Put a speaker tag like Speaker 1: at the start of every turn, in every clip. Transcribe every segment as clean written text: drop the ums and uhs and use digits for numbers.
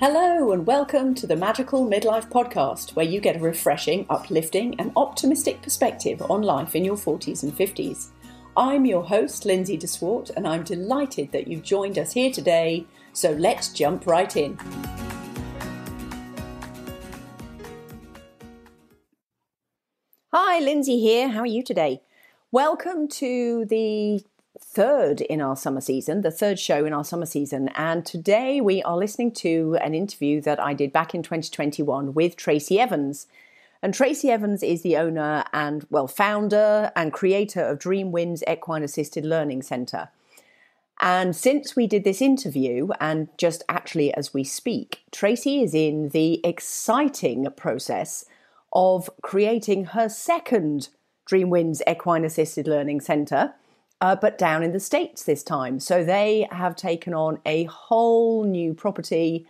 Speaker 1: Hello and welcome to the Magical Midlife Podcast, where you get a refreshing, uplifting and optimistic perspective on life in your 40s and 50s. I'm your host, Lindsay DeSwart, and I'm delighted that you've joined us here today, so let's jump right in. Hi, Lindsay here. How are you today? Welcome to the third in our summer season, the third show in our summer season. And today we are listening to an interview that I did back in 2021 with Tracy Evans. And Tracy Evans is the owner and, founder and creator of DreamWinds Equine Assisted Learning Centre. And since we did this interview, and just actually as we speak, Tracy is in the exciting process of creating her second DreamWinds Equine Assisted Learning Centre, but down in the States this time. So they have taken on a whole new property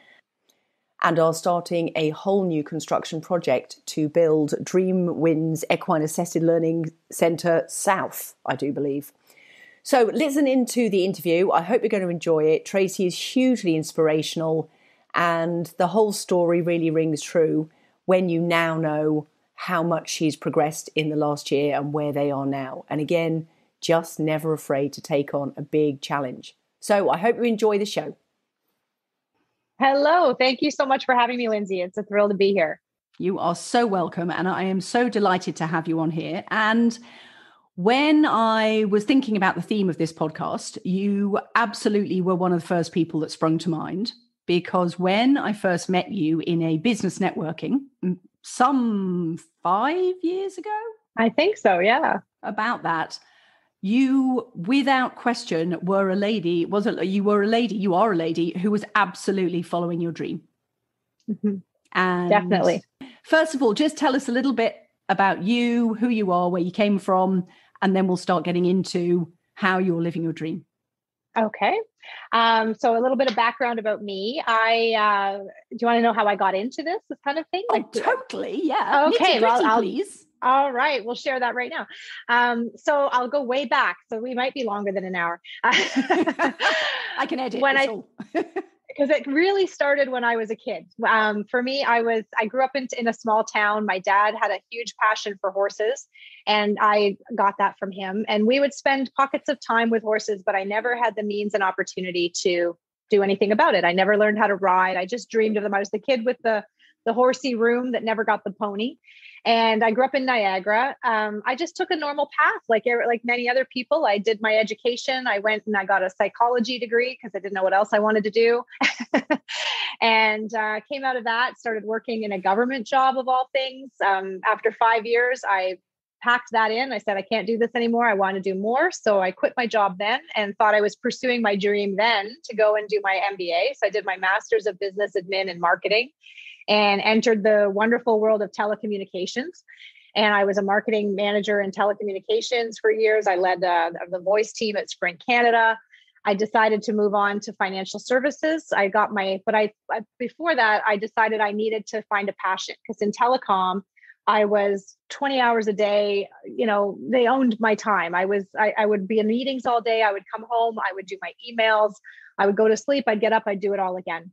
Speaker 1: and are starting a whole new construction project to build DreamWinds Equine Assisted Learning Centre South, I do believe. So listen into the interview. I hope you're going to enjoy it. Tracy is hugely inspirational, and the whole story really rings true when you now know how much she's progressed in the last year and where they are now. And again, just never afraid to take on a big challenge. So I hope you enjoy the show.
Speaker 2: Hello. Thank you so much for having me, Lindsay. It's a thrill to be here.
Speaker 3: You are so welcome. And I am so delighted to have you on here. And when I was thinking about the theme of this podcast, you absolutely were one of the first people that sprung to mind, because when I first met you in a business networking, some 5 years ago?
Speaker 2: I think so, yeah.
Speaker 3: About that. You, without question, were a lady. You are a lady who was absolutely following your dream.
Speaker 2: Mm-hmm.
Speaker 3: And
Speaker 2: definitely.
Speaker 3: First of all, just tell us a little bit about you, who you are, where you came from, and then we'll start getting into how you're living your dream.
Speaker 2: Okay. So a little bit of background about me. Do you want to know how I got into this kind of thing?
Speaker 3: Oh, totally. Yeah.
Speaker 2: Okay. Well,
Speaker 3: please.
Speaker 2: All right. We'll share that right now. So I'll go way back. So we might be longer than an hour.
Speaker 3: I can edit
Speaker 2: because it really started when I was a kid. For me, I grew up in a small town. My dad had a huge passion for horses, and I got that from him. And we would spend pockets of time with horses, but I never had the means and opportunity to do anything about it. I never learned how to ride. I just dreamed of them. I was the kid with the horsey room that never got the pony. And I grew up in Niagara. I just took a normal path, like many other people. I did my education. I went and I got a psychology degree because I didn't know what else I wanted to do. And came out of that, started working in a government job of all things. After 5 years, I packed that in. I said, I can't do this anymore. I want to do more. So I quit my job then and thought I was pursuing my dream then to go and do my MBA. So I did my Master's of Business Admin and Marketing, and entered the wonderful world of telecommunications. And I was a marketing manager in telecommunications for years. I led the voice team at Sprint Canada. I decided to move on to financial services. Before that, I decided I needed to find a passion, because in telecom, I was 20 hours a day. They owned my time. I would be in meetings all day. I would come home. I would do my emails. I would go to sleep. I'd get up. I'd do it all again.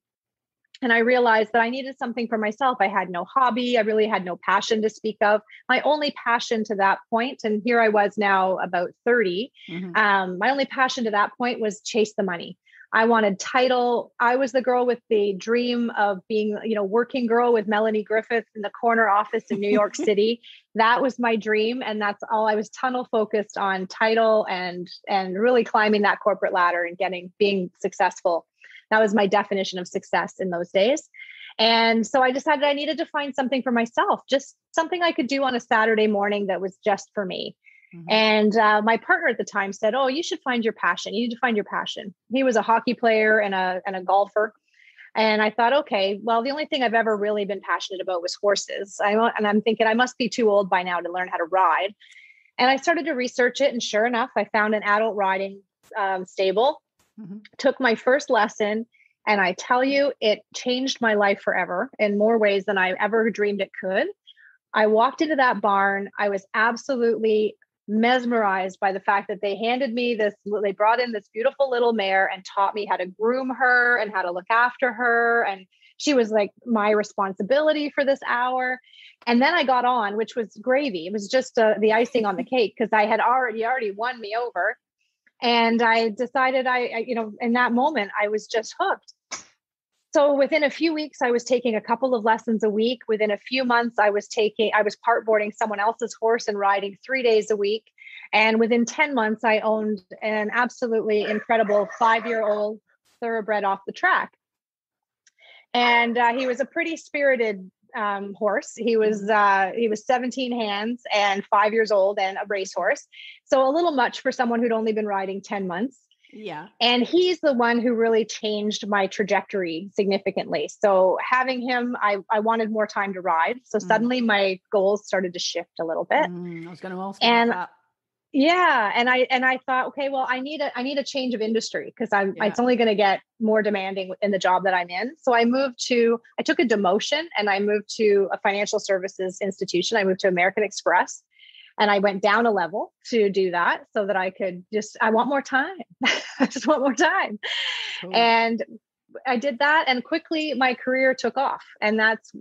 Speaker 2: And I realized that I needed something for myself. I had no hobby. I really had no passion to speak of. My only passion to that point, and here I was now about 30, my only passion to that point was chase the money. I wanted title. I was the girl with the dream of being, working girl with Melanie Griffith in the corner office in New York City. That was my dream. And that's all. I was tunnel focused on title and really climbing that corporate ladder and being successful. That was my definition of success in those days. And so I decided I needed to find something for myself, just something I could do on a Saturday morning that was just for me. Mm-hmm. And my partner at the time said, "Oh, you should find your passion. You need to find your passion." He was a hockey player and a golfer. And I thought, okay, well, the only thing I've ever really been passionate about was horses. And I'm thinking I must be too old by now to learn how to ride. And I started to research it. And sure enough, I found an adult riding stable. Mm-hmm. Took my first lesson, and I tell you, it changed my life forever in more ways than I ever dreamed it could. I walked into that barn. I was absolutely mesmerized by the fact that they brought in this beautiful little mare and taught me how to groom her and how to look after her. And she was like my responsibility for this hour. And then I got on, which was gravy. It was just the icing on the cake, because I had already won me over. And I decided in that moment, I was just hooked. So within a few weeks, I was taking a couple of lessons a week. Within a few months, I was part boarding someone else's horse and riding 3 days a week. And within 10 months, I owned an absolutely incredible 5-year-old thoroughbred off the track. And he was a pretty spirited horse. He was 17 hands and 5 years old and a racehorse. So a little much for someone who'd only been riding 10 months.
Speaker 3: Yeah.
Speaker 2: And he's the one who really changed my trajectory significantly. So having him, I wanted more time to ride. So suddenly my goals started to shift a little bit.
Speaker 3: I was going to ask about that.
Speaker 2: Yeah. And I thought, okay, well, I need a change of industry, because it's only going to get more demanding in the job that I'm in. So I took a demotion and I moved to a financial services institution. I moved to American Express. And I went down a level to do that so that I could I want more time. I just want more time. Cool. And I did that, and quickly my career took off. And that's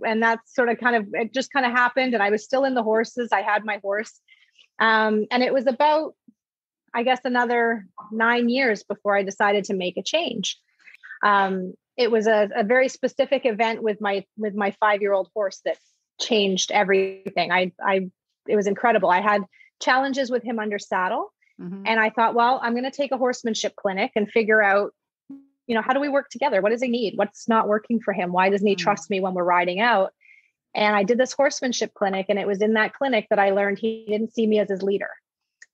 Speaker 2: sort of it just kind of happened. And I was still in the horses. I had my horse. And it was about, I guess, another 9 years before I decided to make a change. It was a very specific event with my 5-year-old horse that changed everything. It was incredible. I had challenges with him under saddle. And I thought, well, I'm going to take a horsemanship clinic and figure out, how do we work together? What does he need? What's not working for him? Why doesn't he trust me when we're riding out? And I did this horsemanship clinic. And it was in that clinic that I learned he didn't see me as his leader.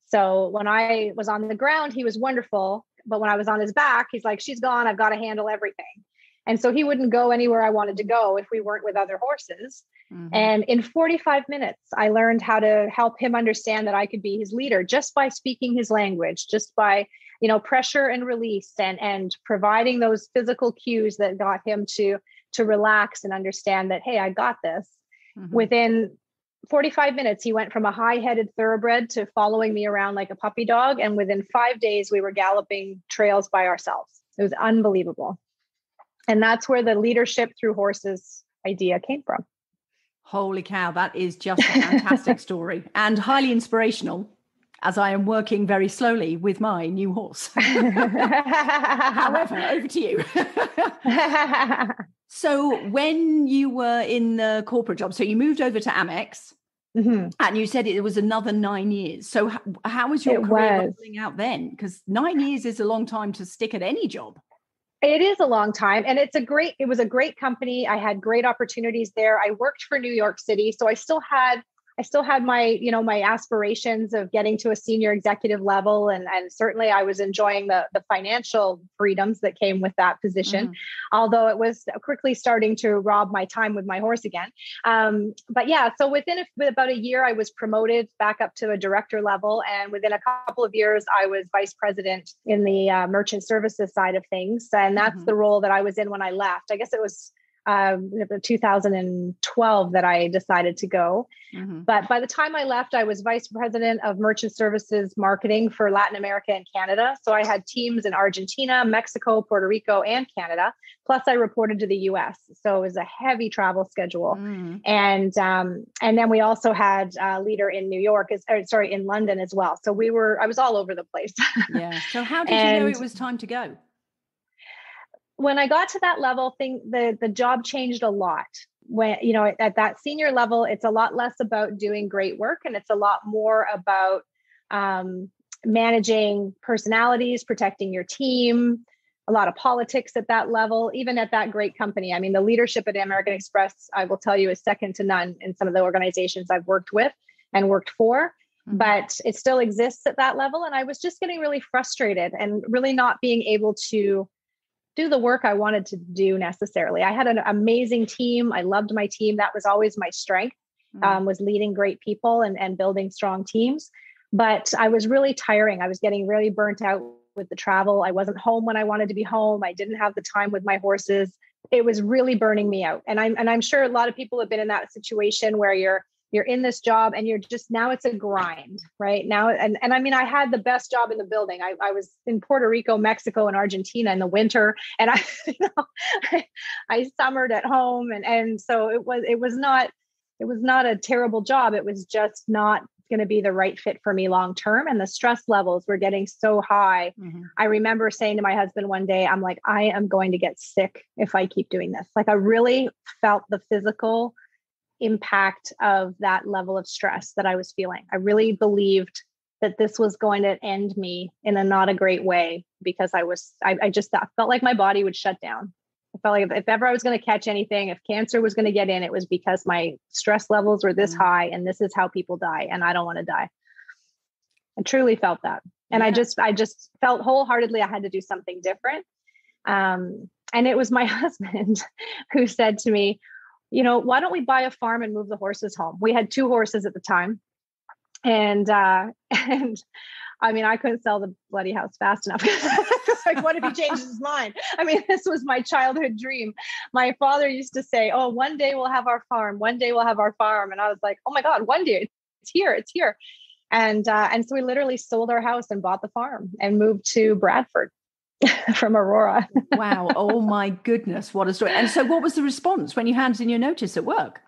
Speaker 2: So when I was on the ground, he was wonderful. But when I was on his back, he's like, she's gone. I've got to handle everything. And so he wouldn't go anywhere I wanted to go if we weren't with other horses. And in 45 minutes, I learned how to help him understand that I could be his leader just by speaking his language, just by, pressure and release and providing those physical cues that got him to relax and understand that, hey, I got this. Within 45 minutes, he went from a high-headed thoroughbred to following me around like a puppy dog. And within 5 days, we were galloping trails by ourselves. It was unbelievable. And that's where the leadership through horses idea came from.
Speaker 3: Holy cow, that is just a fantastic story and highly inspirational, as I am working very slowly with my new horse. However, over to you. So when you were in the corporate job, so you moved over to Amex, and you said it was another 9 years. So how was your career rolling out then? Because 9 years is a long time to stick at any job.
Speaker 2: It is a long time, and it was a great company. I had great opportunities there. I worked for New York City, so I still had my, my aspirations of getting to a senior executive level. And certainly I was enjoying the financial freedoms that came with that position, although it was quickly starting to rob my time with my horse again. But yeah, so within about a year, I was promoted back up to a director level. And within a couple of years, I was vice president in the merchant services side of things. And that's the role that I was in when I left. I guess it was 2012 that I decided to go. But by the time I left, I was vice president of merchant services marketing for Latin America and Canada. So I had teams in Argentina, Mexico, Puerto Rico, and Canada. Plus I reported to the US. So it was a heavy travel schedule. And then we also had a leader in in London as well. So I was all over the place.
Speaker 3: Yeah. So how did you know it was time to go?
Speaker 2: When I got to that level, the job changed a lot. When, at that senior level, it's a lot less about doing great work, and it's a lot more about managing personalities, protecting your team, a lot of politics at that level, even at that great company. I mean, the leadership at American Express, I will tell you, is second to none in some of the organizations I've worked with and worked for. But it still exists at that level. And I was just getting really frustrated and really not being able to do the work I wanted to do necessarily. I had an amazing team. I loved my team. That was always my strength, was leading great people and building strong teams. But I was really tiring. I was getting really burnt out with the travel. I wasn't home when I wanted to be home. I didn't have the time with my horses. It was really burning me out. And I'm sure a lot of people have been in that situation where you're you're in this job and you're just, now it's a grind right now. And I mean, I had the best job in the building. I was in Puerto Rico, Mexico, and Argentina in the winter. And I summered at home. And so it was not a terrible job. It was just not going to be the right fit for me long-term. And the stress levels were getting so high. I remember saying to my husband one day, I'm like, I am going to get sick if I keep doing this. Like I really felt the physical impact of that level of stress that I was feeling. I really believed that this was going to end me in a not a great way, because I felt like my body would shut down. I felt like if ever I was going to catch anything, if cancer was going to get in, it was because my stress levels were this high, and this is how people die. And I don't want to die. I truly felt that. And I just felt wholeheartedly I had to do something different. And it was my husband who said to me, why don't we buy a farm and move the horses home? We had 2 horses at the time. And I mean, I couldn't sell the bloody house fast enough. Like, what if he changes his mind? I mean, this was my childhood dream. My father used to say, oh, one day we'll have our farm. One day we'll have our farm. And I was like, oh my God, one day it's here. And so we literally sold our house and bought the farm and moved to Bradford from Aurora.
Speaker 3: Wow. Oh my goodness. What a story. And so what was the response when you handed in your notice at work?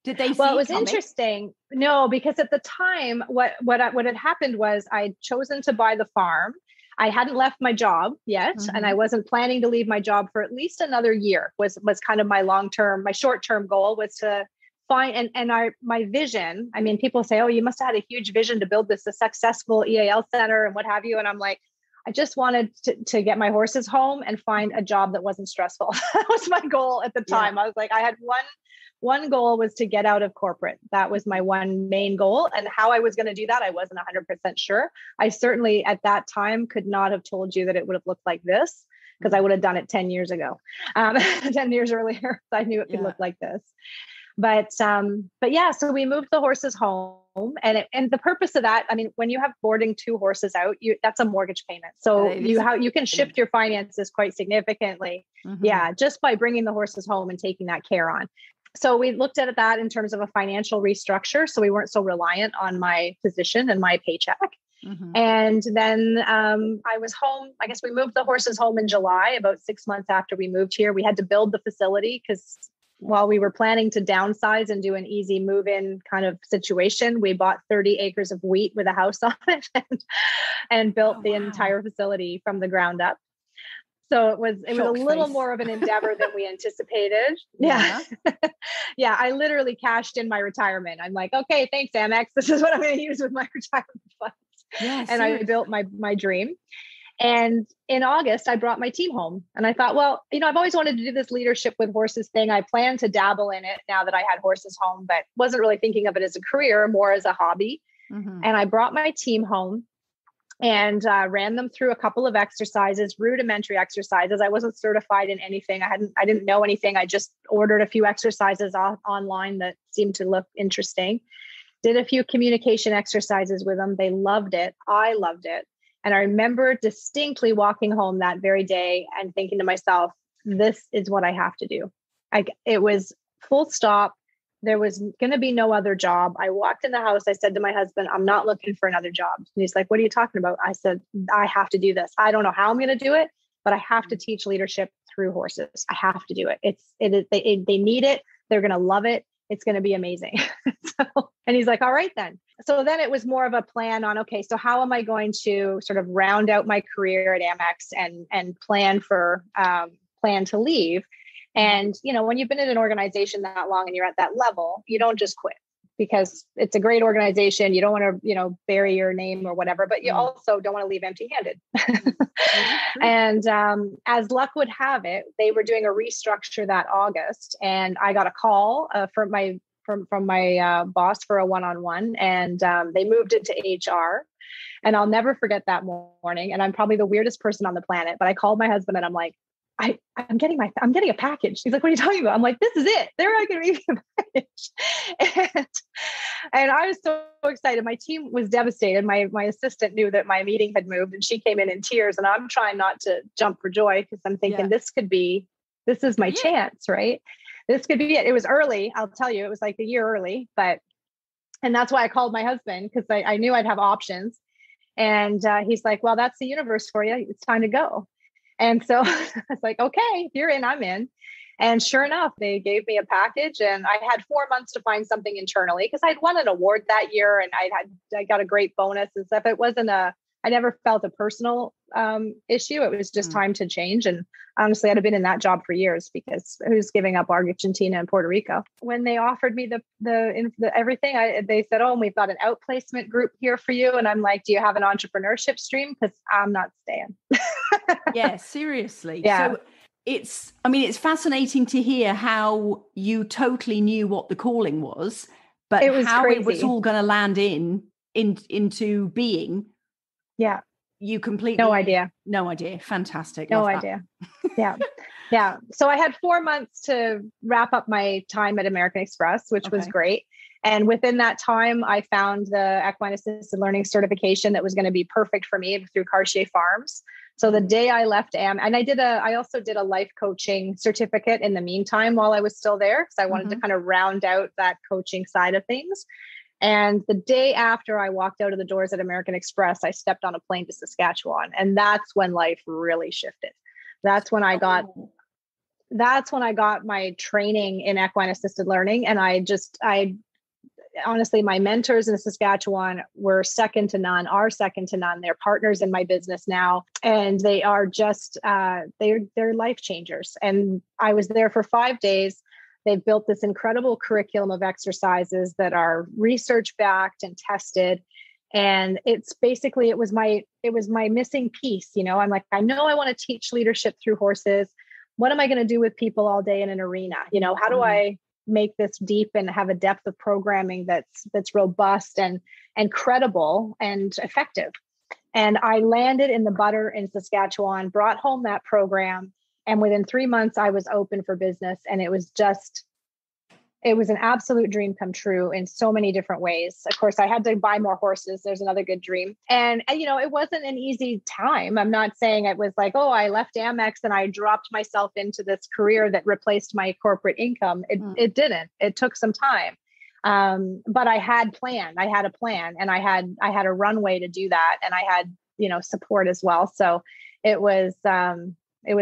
Speaker 3: Did they see
Speaker 2: Well, it was
Speaker 3: coming?
Speaker 2: interesting. No, because at the time, what had happened was I'd chosen to buy the farm. I hadn't left my job yet, and I wasn't planning to leave my job for at least another year. Was kind of my short-term goal was to find my vision. I mean, people say, "Oh, you must have had a huge vision to build a successful EAL center and what have you." And I'm like, I just wanted to get my horses home and find a job that wasn't stressful. That was my goal at the time. I was like, I had one goal was to get out of corporate. That was my one main goal. And how I was going to do that, I wasn't 100% sure. I certainly at that time could not have told you that it would have looked like this, because I would have done it 10 years ago, 10 years earlier. I knew it could look like this. But yeah, so we moved the horses home, and the purpose of that, I mean, when you have boarding 2 horses out, that's a mortgage payment. So you can shift your finances quite significantly. Yeah. Just by bringing the horses home and taking that care on. So we looked at that in terms of a financial restructure. So we weren't so reliant on my position and my paycheck. And then I was home. I guess we moved the horses home in July, about 6 months after we moved here. We had to build the facility because while we were planning to downsize and do an easy move-in kind of situation, we bought 30 acres of wheat with a house on it and built the entire facility from the ground up. So it was a little more of an endeavor than we anticipated. Yeah. Yeah. I literally cashed in my retirement. I'm like, okay, thanks, Amex. This is what I'm going to use with my retirement funds. Yeah, and I built my dream. And in August, I brought my team home, and I thought, well, I've always wanted to do this leadership with horses thing. I planned to dabble in it now that I had horses home, but wasn't really thinking of it as a career, more as a hobby. And I brought my team home and ran them through a couple of exercises, rudimentary exercises. I wasn't certified in anything. I didn't know anything. I just ordered a few exercises online that seemed to look interesting. Did a few communication exercises with them. They loved it. I loved it. And I remember distinctly walking home that very day and thinking to myself, this is what I have to do. It was full stop. There was going to be no other job. I walked in the house. I said to my husband, I'm not looking for another job. And he's like, what are you talking about? I said, I have to do this. I don't know how I'm going to do it, but I have to teach leadership through horses. I have to do it. They need it. They're going to love it. It's going to be amazing. And he's like, all right, then. So then it was more of a plan on, okay, so how am I going to sort of round out my career at Amex and plan to leave? And, when you've been in an organization that long and you're at that level, you don't just quit because it's a great organization. You don't want to, bury your name or whatever, but you also don't want to leave empty-handed. And as luck would have it, they were doing a restructure that August, and I got a call from my boss for a one-on-one, and they moved it to HR. And I'll never forget that morning. And I'm probably the weirdest person on the planet, but I called my husband and I'm like, I'm getting a package. He's like, what are you talking about? I'm like, this is it. They're not going to be a package. And I was so excited. My team was devastated. My assistant knew that my meeting had moved, and she came in tears, and I'm trying not to jump for joy because I'm thinking this is my chance, right? This could be it. It was early. I'll tell you, it was like a year early, but And that's why I called my husband, because I knew I'd have options. And he's like, well, that's the universe for you. It's time to go. And so I was like, okay, if you're in, I'm in. And sure enough, they gave me a package, and I had 4 months to find something internally because I'd won an award that year, and I got a great bonus and stuff. I never felt a personal issue. It was just time to change. And honestly, I'd have been in that job for years, because who's giving up Argentina and Puerto Rico? When they offered me the everything, they said, oh, and we've got an outplacement group here for you. And I'm like, do you have an entrepreneurship stream? Because I'm not staying.
Speaker 3: Yeah, seriously.
Speaker 2: Yeah.
Speaker 3: So it's fascinating to hear how you totally knew what the calling was, but
Speaker 2: it was
Speaker 3: how
Speaker 2: crazy.
Speaker 3: it was all going to land into being.
Speaker 2: Yeah.
Speaker 3: You completely
Speaker 2: no idea.
Speaker 3: Fantastic.
Speaker 2: No
Speaker 3: Love
Speaker 2: idea. Yeah. Yeah. So I had 4 months to wrap up my time at American Express, which was great. And within that time, I found the equine assisted learning certification that was going to be perfect for me through Cartier Farms. So the day I left and I also did a life coaching certificate in the meantime while I was still there, because I wanted to kind of round out that coaching side of things. And the day after I walked out of the doors at American Express, I stepped on a plane to Saskatchewan. And that's when life really shifted. That's when I got my training in equine assisted learning. And I honestly, my mentors in Saskatchewan are second to none. They're partners in my business now. And they are just, they're life changers. And I was there for 5 days. They've built this incredible curriculum of exercises that are research backed and tested. And it's basically, it was my missing piece. I'm like, I know I want to teach leadership through horses. What am I going to do with people all day in an arena? How do I make this deep and have a depth of programming that's robust and credible and effective? And I landed in the butter in Saskatchewan, brought home that program. And within 3 months, I was open for business. And it was an absolute dream come true in so many different ways. Of course, I had to buy more horses. There's another good dream. And it wasn't an easy time. I'm not saying it was like, oh, I left Amex and I dropped myself into this career that replaced my corporate income. It didn't. It took some time. But I had a plan, and I had a runway to do that. And I had, support as well. So it was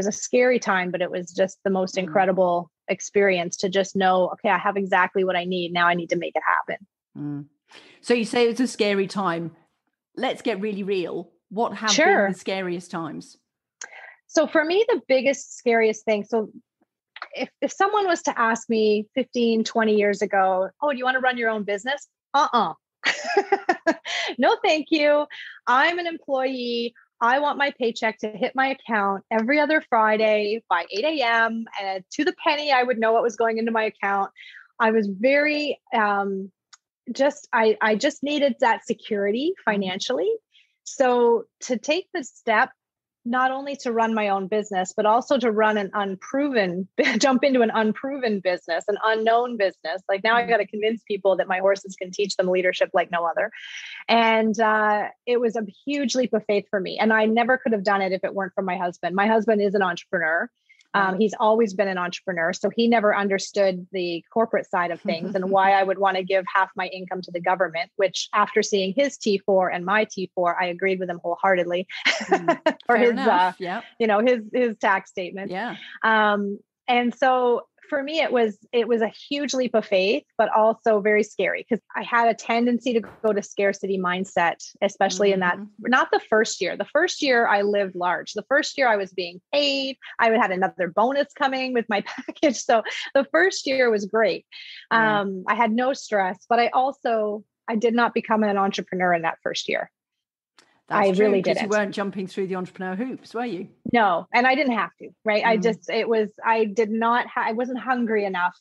Speaker 2: a scary time, but it was just the most incredible experience to just know, okay, I have exactly what I need. Now I need to make it happen.
Speaker 3: So you say it's a scary time. Let's get really real. What have been the scariest times?
Speaker 2: So for me, the biggest, scariest thing. So if someone was to ask me 15, 20 years ago, oh, do you want to run your own business? No, thank you. I'm an employee. I want my paycheck to hit my account every other Friday by 8 a.m. And to the penny, I would know what was going into my account. I was very, I just needed that security financially. So to take the step, not only to run my own business, but also to run jump into an unproven business, an unknown business. Like now I got to convince people that my horses can teach them leadership like no other. And it was a huge leap of faith for me. And I never could have done it if it weren't for my husband. My husband is an entrepreneur. He's always been an entrepreneur. So he never understood the corporate side of things and why I would want to give half my income to the government, which after seeing his T4 and my T4, I agreed with him wholeheartedly for his tax statement.
Speaker 3: Yeah.
Speaker 2: And so for me, it was a huge leap of faith, but also very scary because I had a tendency to go to scarcity mindset, especially in that, not the first year. The first year I lived large. The first year I was being paid. I had another bonus coming with my package. So the first year was great. I had no stress, but I did not become an entrepreneur in that first year.
Speaker 3: That's
Speaker 2: I really didn't.
Speaker 3: You weren't jumping through the entrepreneur hoops, were you?
Speaker 2: No, and I didn't have to, right? I wasn't hungry enough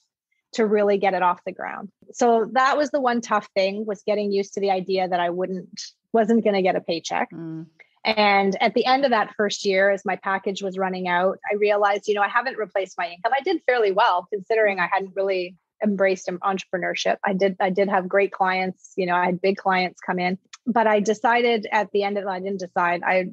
Speaker 2: to really get it off the ground. So that was the one tough thing, was getting used to the idea that I wasn't going to get a paycheck. And at the end of that first year, as my package was running out, I realized, I haven't replaced my income. I did fairly well considering I hadn't really embraced entrepreneurship. I did have great clients, I had big clients come in. But I decided I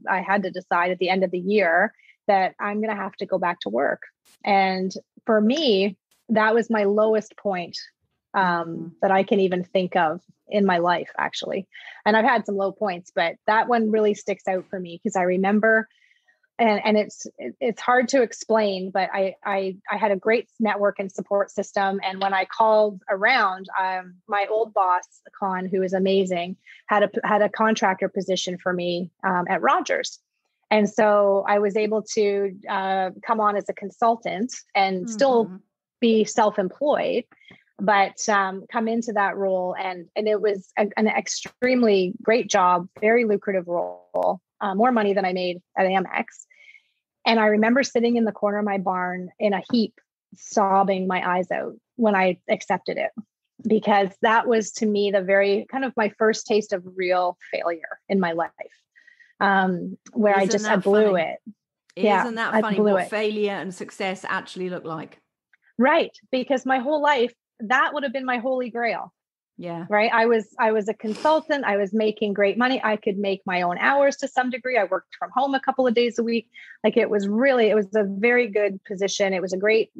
Speaker 2: had to decide at the end of the year that I'm going to have to go back to work. And for me, that was my lowest point that I can even think of in my life, actually. And I've had some low points, but that one really sticks out for me because I remember, and it's hard to explain, but I had a great network and support system. And when I called around, my old boss, Con, who is amazing, had a contractor position for me at Rogers. And so I was able to come on as a consultant and still be self-employed, but come into that role. And it was an extremely great job, very lucrative role, more money than I made at Amex. And I remember sitting in the corner of my barn in a heap, sobbing my eyes out when I accepted it, because that was to me the very kind of my first taste of real failure in my life. Where I blew it.
Speaker 3: Isn't that funny what failure and success actually look like?
Speaker 2: Right. Because my whole life, that would have been my holy grail.
Speaker 3: Yeah.
Speaker 2: Right. I was a consultant. I was making great money. I could make my own hours to some degree. I worked from home a couple of days a week. Like it was a very good position. It was a great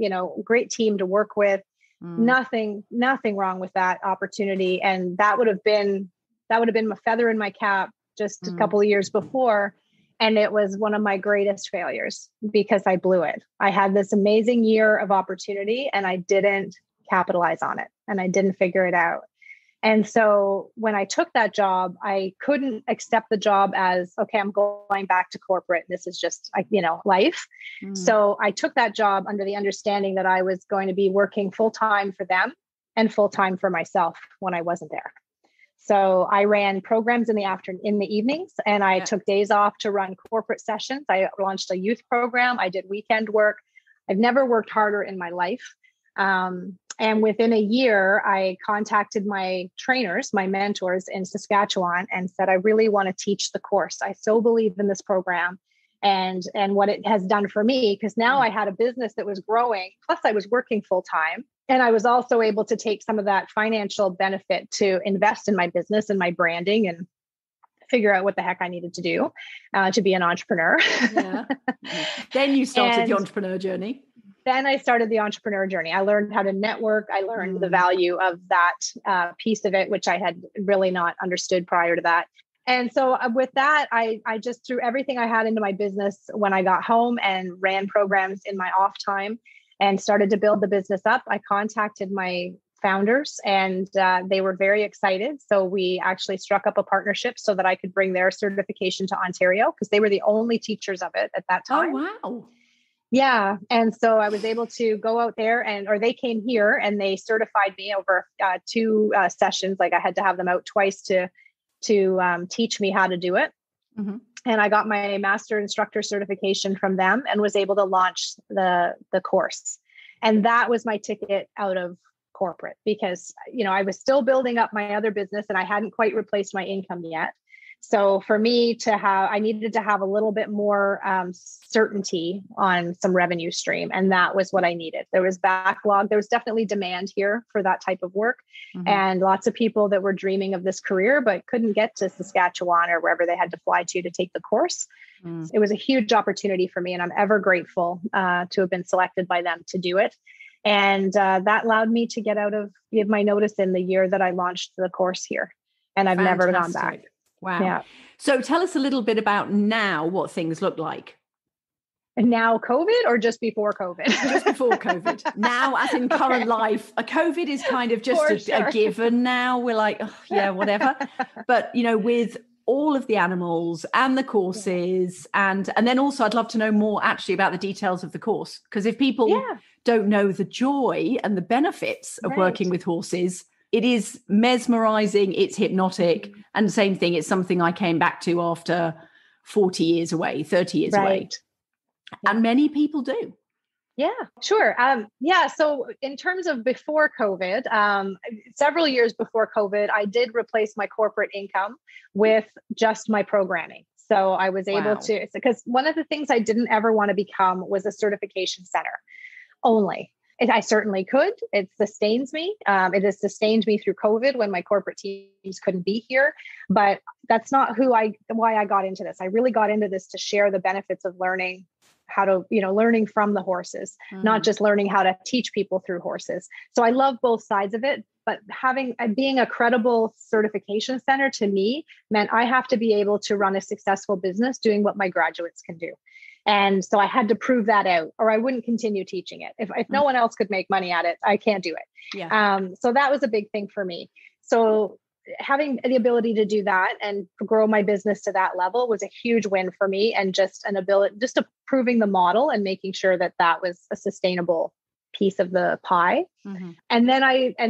Speaker 2: team to work with. Nothing wrong with that opportunity. And that would have been a feather in my cap just a couple of years before. And it was one of my greatest failures because I blew it. I had this amazing year of opportunity and I didn't capitalize on it and I didn't figure it out. And so when I took that job, I couldn't accept the job as, okay, I'm going back to corporate. This is just, life. So I took that job under the understanding that I was going to be working full-time for them and full-time for myself when I wasn't there. So I ran programs in the evenings, and I took days off to run corporate sessions. I launched a youth program. I did weekend work. I've never worked harder in my life. And within a year, I contacted my trainers, my mentors in Saskatchewan, and said, I really want to teach the course. I so believe in this program and what it has done for me, because now I had a business that was growing. Plus I was working full time. And I was also able to take some of that financial benefit to invest in my business and my branding and figure out what the heck I needed to do to be an entrepreneur.
Speaker 3: Then you started the entrepreneur journey.
Speaker 2: Then I started the entrepreneur journey. I learned how to network. I learned the value of that piece of it, which I had really not understood prior to that. And so with that, I just threw everything I had into my business when I got home and ran programs in my off time and started to build the business up. I contacted my founders and they were very excited. So we actually struck up a partnership so that I could bring their certification to Ontario because they were the only teachers of it at that time.
Speaker 3: Oh, wow.
Speaker 2: Yeah. And so I was able to go out there or they came here and they certified me over 2 sessions. Like I had to have them out twice to teach me how to do it. Mm-hmm. And I got my master instructor certification from them and was able to launch the course. And that was my ticket out of corporate because, I was still building up my other business and I hadn't quite replaced my income yet. So for me I needed to have a little bit more certainty on some revenue stream. And that was what I needed. There was backlog. There was definitely demand here for that type of work. Mm-hmm. And lots of people that were dreaming of this career, but couldn't get to Saskatchewan or wherever they had to fly to take the course. Mm. It was a huge opportunity for me. And I'm ever grateful to have been selected by them to do it. And that allowed me to give my notice in the year that I launched the course here. And I've never gone back.
Speaker 3: Wow. Yeah. So tell us a little bit about now what things look like.
Speaker 2: Now COVID or just before COVID?
Speaker 3: Just before COVID. Now, as in current life, a COVID is kind of just a given now. We're like, oh, yeah, whatever. But, with all of the animals and the courses and then also I'd love to know more actually about the details of the course. Because if people don't know the joy and the benefits of working with horses, it is mesmerizing, it's hypnotic. And the same thing, it's something I came back to after 40 years away, 30 years away. And many people do.
Speaker 2: Yeah, sure. So in terms of before COVID, several years before COVID, I did replace my corporate income with just my programming. So I was able to, because one of the things I didn't ever want to become was a certification center only. I certainly could. It sustains me. It has sustained me through COVID when my corporate teams couldn't be here. But that's not why I got into this. I really got into this to share the benefits of learning how to, learning from the horses, not just learning how to teach people through horses. So I love both sides of it. but being a credible certification center to me meant I have to be able to run a successful business doing what my graduates can do. And so I had to prove that out, or I wouldn't continue teaching it. If no one else could make money at it, I can't do it.
Speaker 3: Yeah.
Speaker 2: So that was a big thing for me. So having the ability to do that and grow my business to that level was a huge win for me, and just proving the model and making sure that that was a sustainable piece of the pie.
Speaker 3: Mm-hmm.
Speaker 2: And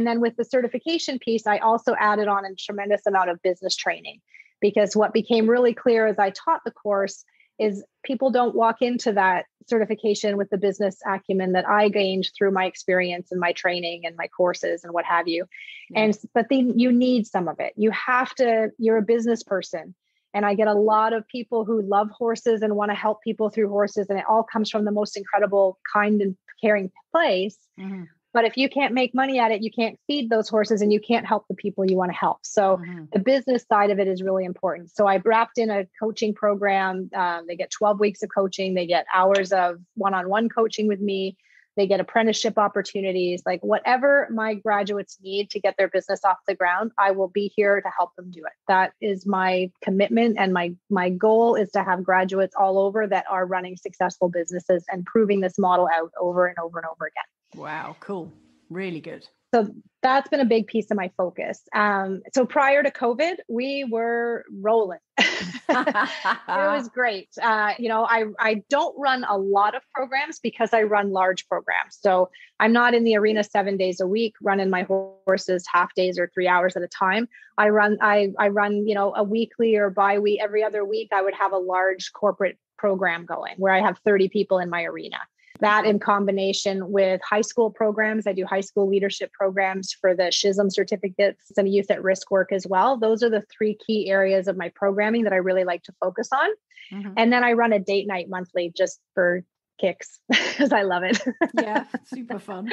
Speaker 2: then with the certification piece, I also added on a tremendous amount of business training, because what became really clear as I taught the course is people don't walk into that certification with the business acumen that I gained through my experience and my training and my courses and what have you.
Speaker 3: Yeah.
Speaker 2: But then you need some of it. You're a business person. And I get a lot of people who love horses and want to help people through horses. And it all comes from the most incredible, kind and caring place.
Speaker 3: Mm-hmm.
Speaker 2: But if you can't make money at it, you can't feed those horses and you can't help the people you want to help. So the business side of it is really important. So I wrapped in a coaching program. They get 12 weeks of coaching. They get hours of one-on-one coaching with me. They get apprenticeship opportunities, like whatever my graduates need to get their business off the ground, I will be here to help them do it. That is my commitment. And my goal is to have graduates all over that are running successful businesses and proving this model out over and over and over again.
Speaker 3: Wow, cool. Really good.
Speaker 2: So that's been a big piece of my focus. So prior to COVID, we were rolling. It was great. I don't run a lot of programs because I run large programs. So I'm not in the arena 7 days a week, running my horses half days or 3 hours at a time. I run, a weekly or bi-week, every other week, I would have a large corporate program going where I have 30 people in my arena. That in combination with high school programs. I do high school leadership programs for the SHISM certificates, some youth at risk work as well. Those are the three key areas of my programming that I really like to focus on. Mm-hmm. And then I run a date night monthly just for kicks because I love it.
Speaker 3: Yeah, super fun.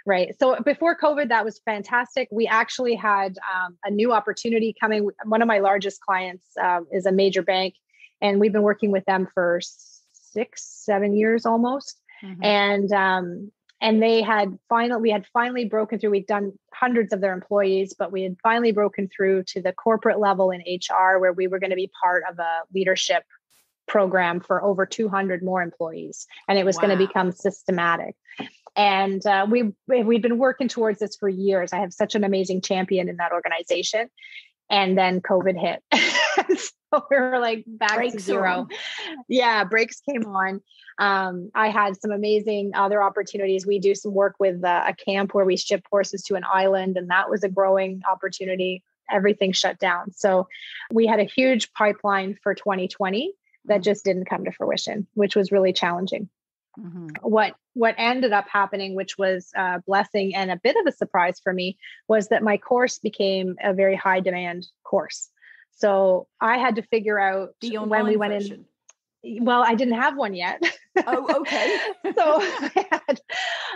Speaker 2: Right. So before COVID, that was fantastic. We actually had a new opportunity coming. One of my largest clients is a major bank, and we've been working with them for 6-7 years almost. Mm-hmm. And we had finally broken through. We'd done hundreds of their employees, but we had finally broken through to the corporate level in HR, where we were going to be part of a leadership program for over 200 more employees. And it was going to become systematic. And we've been working towards this for years. I have such an amazing champion in that organization. And then COVID hit. So we were like back to zero. Yeah, brakes came on. I had some amazing other opportunities. We do some work with a camp where we ship horses to an island, and that was a growing opportunity. Everything shut down. So we had a huge pipeline for 2020 that just didn't come to fruition, which was really challenging. Mm-hmm. What ended up happening, which was a blessing and a bit of a surprise for me, was that my course became a very high demand course. So I had to figure out when we went version. Well, I didn't have one yet.
Speaker 3: Oh, okay.
Speaker 2: So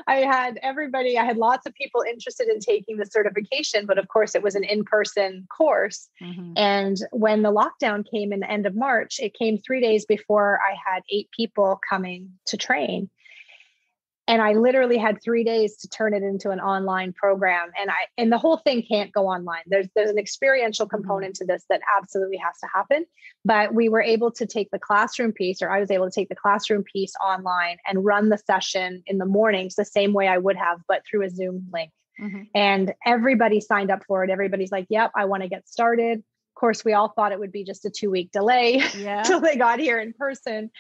Speaker 2: I had lots of people interested in taking the certification, but of course it was an in-person course. Mm-hmm. And when the lockdown came in the end of March, it came 3 days before I had 8 people coming to train. And I literally had 3 days to turn it into an online program. And the whole thing can't go online. There's an experiential component to this that absolutely has to happen. But we were able to take the classroom piece, or I was able to take the classroom piece online and run the session in the mornings the same way I would have, but through a Zoom link. Mm-hmm. And everybody signed up for it. Everybody's like, yep, I want to get started. Of course, we all thought it would be just a 2-week delay till they got here in person.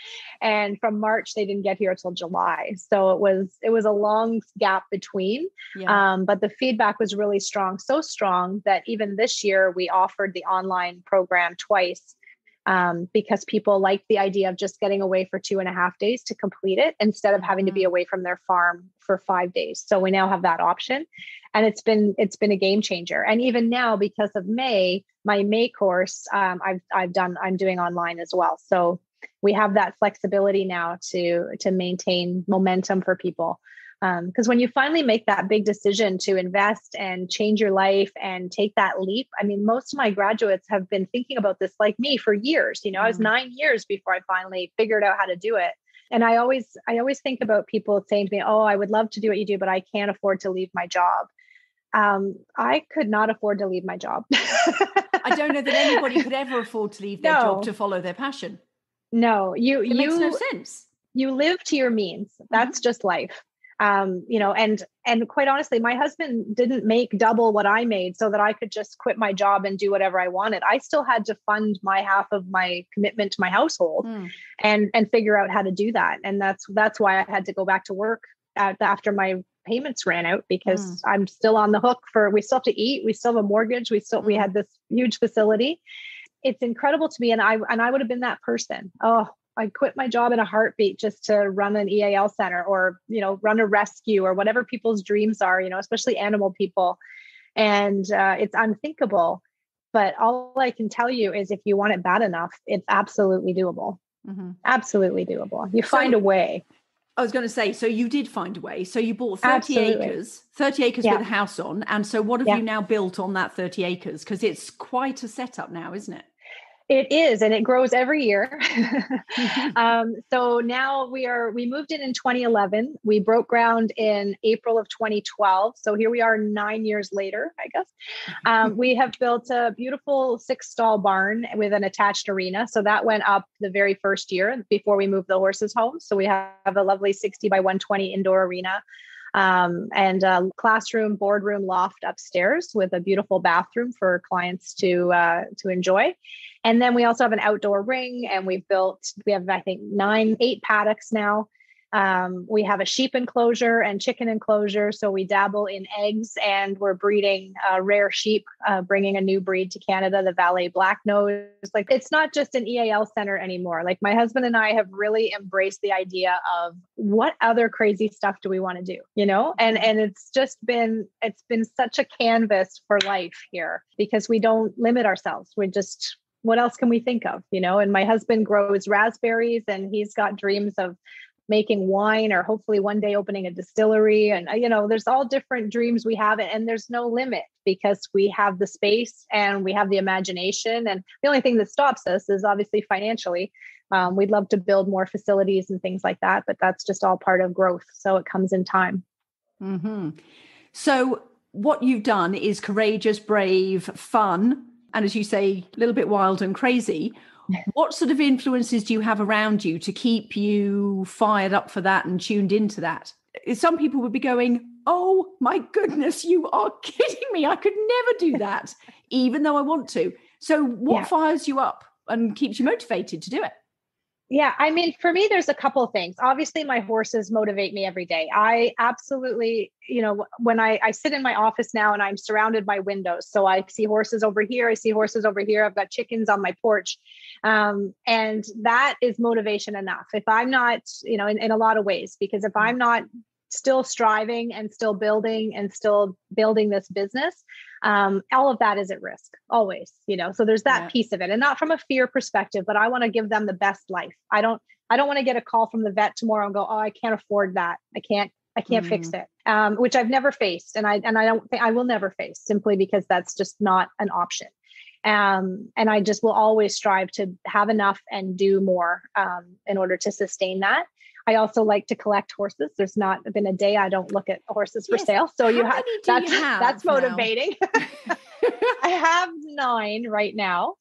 Speaker 2: And from March, they didn't get here until July. So it was a long gap between. Yeah. But the feedback was really strong, so strong that even this year we offered the online program twice because people liked the idea of just getting away for 2.5 days to complete it instead of having to be away from their farm for 5 days. So we now have that option. And it's been a game changer. And even now, because of my May course, I'm doing online as well. So we have that flexibility now to maintain momentum for people. Because when you finally make that big decision to invest and change your life and take that leap, I mean, most of my graduates have been thinking about this like me for years. I was 9 years before I finally figured out how to do it. And I always think about people saying to me, oh, I would love to do what you do, but I can't afford to leave my job. I could not afford to leave my job.
Speaker 3: I don't know that anybody could ever afford to leave their job to follow their passion.
Speaker 2: No,
Speaker 3: it makes no sense.
Speaker 2: You live to your means. That's just life. And quite honestly, my husband didn't make double what I made so that I could just quit my job and do whatever I wanted. I still had to fund my half of my commitment to my household and figure out how to do that. And that's why I had to go back to work after my payments ran out, because I'm still on the hook we still have to eat. We still have a mortgage. We had this huge facility. It's incredible to me. And I would have been that person. Oh, I quit my job in a heartbeat just to run an EAL center or, run a rescue or whatever people's dreams are, especially animal people. And it's unthinkable. But all I can tell you is if you want it bad enough, it's absolutely doable. Absolutely doable. You find a way.
Speaker 3: I was going to say, so you did find a way. So you bought 30 acres with a house on. And so what have you now built on that 30 acres? Because it's quite a setup now, isn't it?
Speaker 2: It is, and it grows every year. So now we moved in 2011. We broke ground in April of 2012. So here we are 9 years later, I guess. We have built a beautiful 6-stall barn with an attached arena. So that went up the very first year before we moved the horses home. So we have a lovely 60 by 120 indoor arena. And a classroom, boardroom, loft upstairs with a beautiful bathroom for clients to enjoy. And then we also have an outdoor ring, and we have, I think, 8 paddocks now. We have a sheep enclosure and chicken enclosure. So we dabble in eggs, and we're breeding rare sheep, bringing a new breed to Canada, the Valais Black Nose. Like, it's not just an EAL center anymore. Like, my husband and I have really embraced the idea of what other crazy stuff do we want to do, and it's been such a canvas for life here, because we don't limit ourselves. What else can we think of, and my husband grows raspberries, and he's got dreams of making wine, or hopefully one day opening a distillery. And, there's all different dreams we have, and there's no limit because we have the space and we have the imagination. And the only thing that stops us is obviously financially. We'd love to build more facilities and things like that, but that's just all part of growth. So it comes in time.
Speaker 3: So what you've done is courageous, brave, fun, and as you say, a little bit wild and crazy. What sort of influences do you have around you to keep you fired up for that and tuned into that? Some people would be going, oh my goodness, you are kidding me. I could never do that, even though I want to. So what fires you up and keeps you motivated to do it?
Speaker 2: Yeah, I mean, for me, there's a couple of things. Obviously, my horses motivate me every day. I absolutely, when I sit in my office now and I'm surrounded by windows. So I see horses over here. I see horses over here. I've got chickens on my porch. And that is motivation enough. If I'm not, in a lot of ways, because if I'm not still striving and still building this business, all of that is at risk always, so there's that piece of it, and not from a fear perspective, but I want to give them the best life. I don't want to get a call from the vet tomorrow and go, oh, I can't afford that. I can't fix it. Which I've never faced. And I don't think I will never face, simply because that's just not an option. And I just will always strive to have enough and do more, in order to sustain that. I also like to collect horses. There's not been a day I don't look at horses for sale. So that's motivating. I have 9 right now.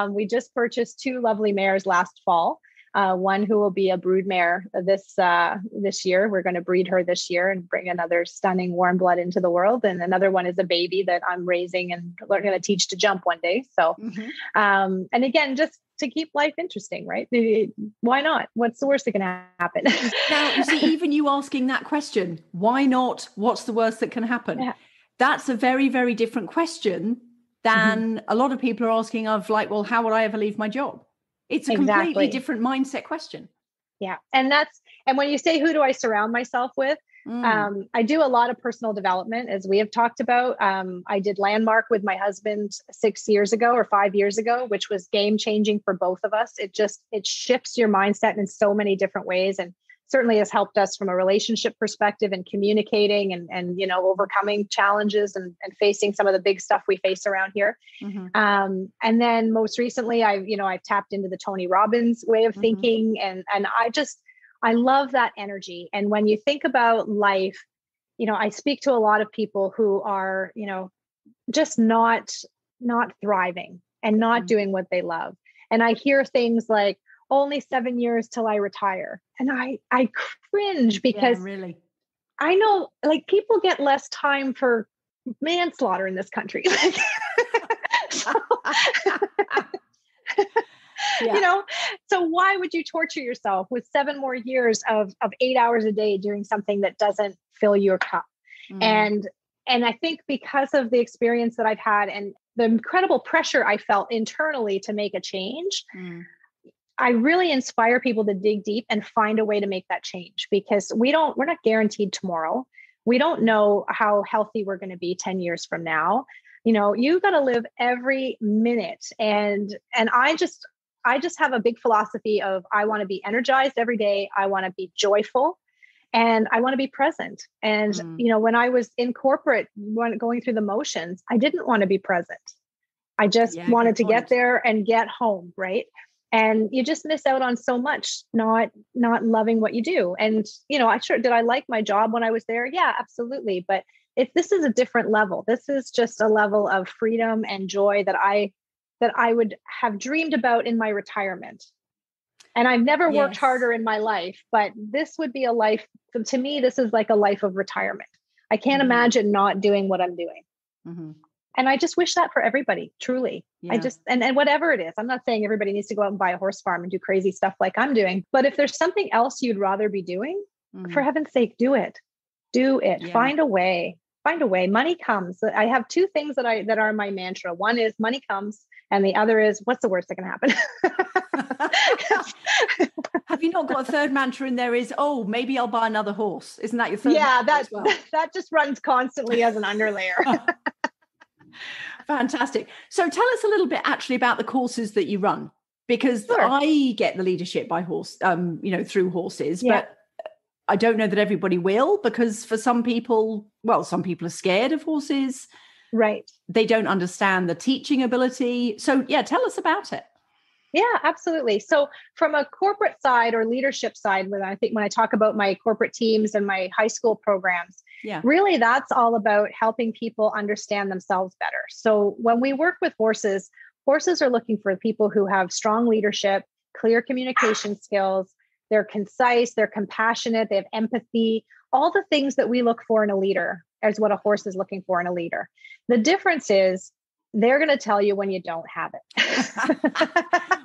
Speaker 2: We just purchased 2 lovely mares last fall. One who will be a brood mare this year. We're going to breed her this year and bring another stunning warm blood into the world. And another one is a baby that I'm raising and we're going to teach to jump one day. So, and again, just to keep life interesting, right? Why not? What's the worst that can happen?
Speaker 3: Now, you see, even you asking that question, why not? What's the worst that can happen? Yeah. That's a very, very different question than a lot of people are asking of, like, well, how would I ever leave my job? It's a completely different mindset question.
Speaker 2: Yeah. And when you say, who do I surround myself with? I do a lot of personal development, as we have talked about. I did Landmark with my husband 6 years ago or 5 years ago, which was game changing for both of us. It shifts your mindset in so many different ways, and certainly has helped us from a relationship perspective and communicating and overcoming challenges and facing some of the big stuff we face around here. And then most recently, I've tapped into the Tony Robbins way of thinking, and I love that energy. And when you think about life, I speak to a lot of people who are, just not thriving and not doing what they love. And I hear things like, only 7 years till I retire. And I cringe because
Speaker 3: really,
Speaker 2: I know like people get less time for manslaughter in this country. So, so why would you torture yourself with 7 more years of 8 hours a day doing something that doesn't fill your cup? And I think because of the experience that I've had and the incredible pressure I felt internally to make a change, I really inspire people to dig deep and find a way to make that change, because we're not guaranteed tomorrow. We don't know how healthy we're going to be 10 years from now. You got to live every minute. And I just have a big philosophy of, I want to be energized every day. I want to be joyful and I want to be present. And, when I was in corporate, going through the motions, I didn't want to be present. I just wanted to get there and get home. Right. And you just miss out on so much, not loving what you do. And, did I like my job when I was there? Yeah, absolutely. But this is a different level. This is just a level of freedom and joy that I would have dreamed about in my retirement. And I've never worked harder in my life, but this would be a life. To me, this is like a life of retirement. I can't imagine not doing what I'm doing. And I just wish that for everybody, truly. I just, and whatever it is, I'm not saying everybody needs to go out and buy a horse farm and do crazy stuff like I'm doing, but if there's something else you'd rather be doing, for heaven's sake, do it. Do it. Find a way. Money comes. I have 2 things that are my mantra. One is money comes. And the other is, what's the worst that can happen?
Speaker 3: Have you not got a third mantra in there? Is, oh, maybe I'll buy another horse. Isn't that your third?
Speaker 2: Yeah, that just runs constantly as an underlayer.
Speaker 3: Fantastic. So tell us a little bit actually about the courses that you run, because I get the leadership by horse, through horses, but I don't know that everybody will, because for some people are scared of horses.
Speaker 2: Right.
Speaker 3: They don't understand the teaching ability. So tell us about it.
Speaker 2: Yeah, absolutely. So from a corporate side or leadership side, when I talk about my corporate teams and my high school programs, really that's all about helping people understand themselves better. So when we work with horses are looking for people who have strong leadership, clear communication skills. They're concise, they're compassionate, they have empathy, all the things that we look for in a leader is what a horse is looking for in a leader. The difference is they're going to tell you when you don't have it.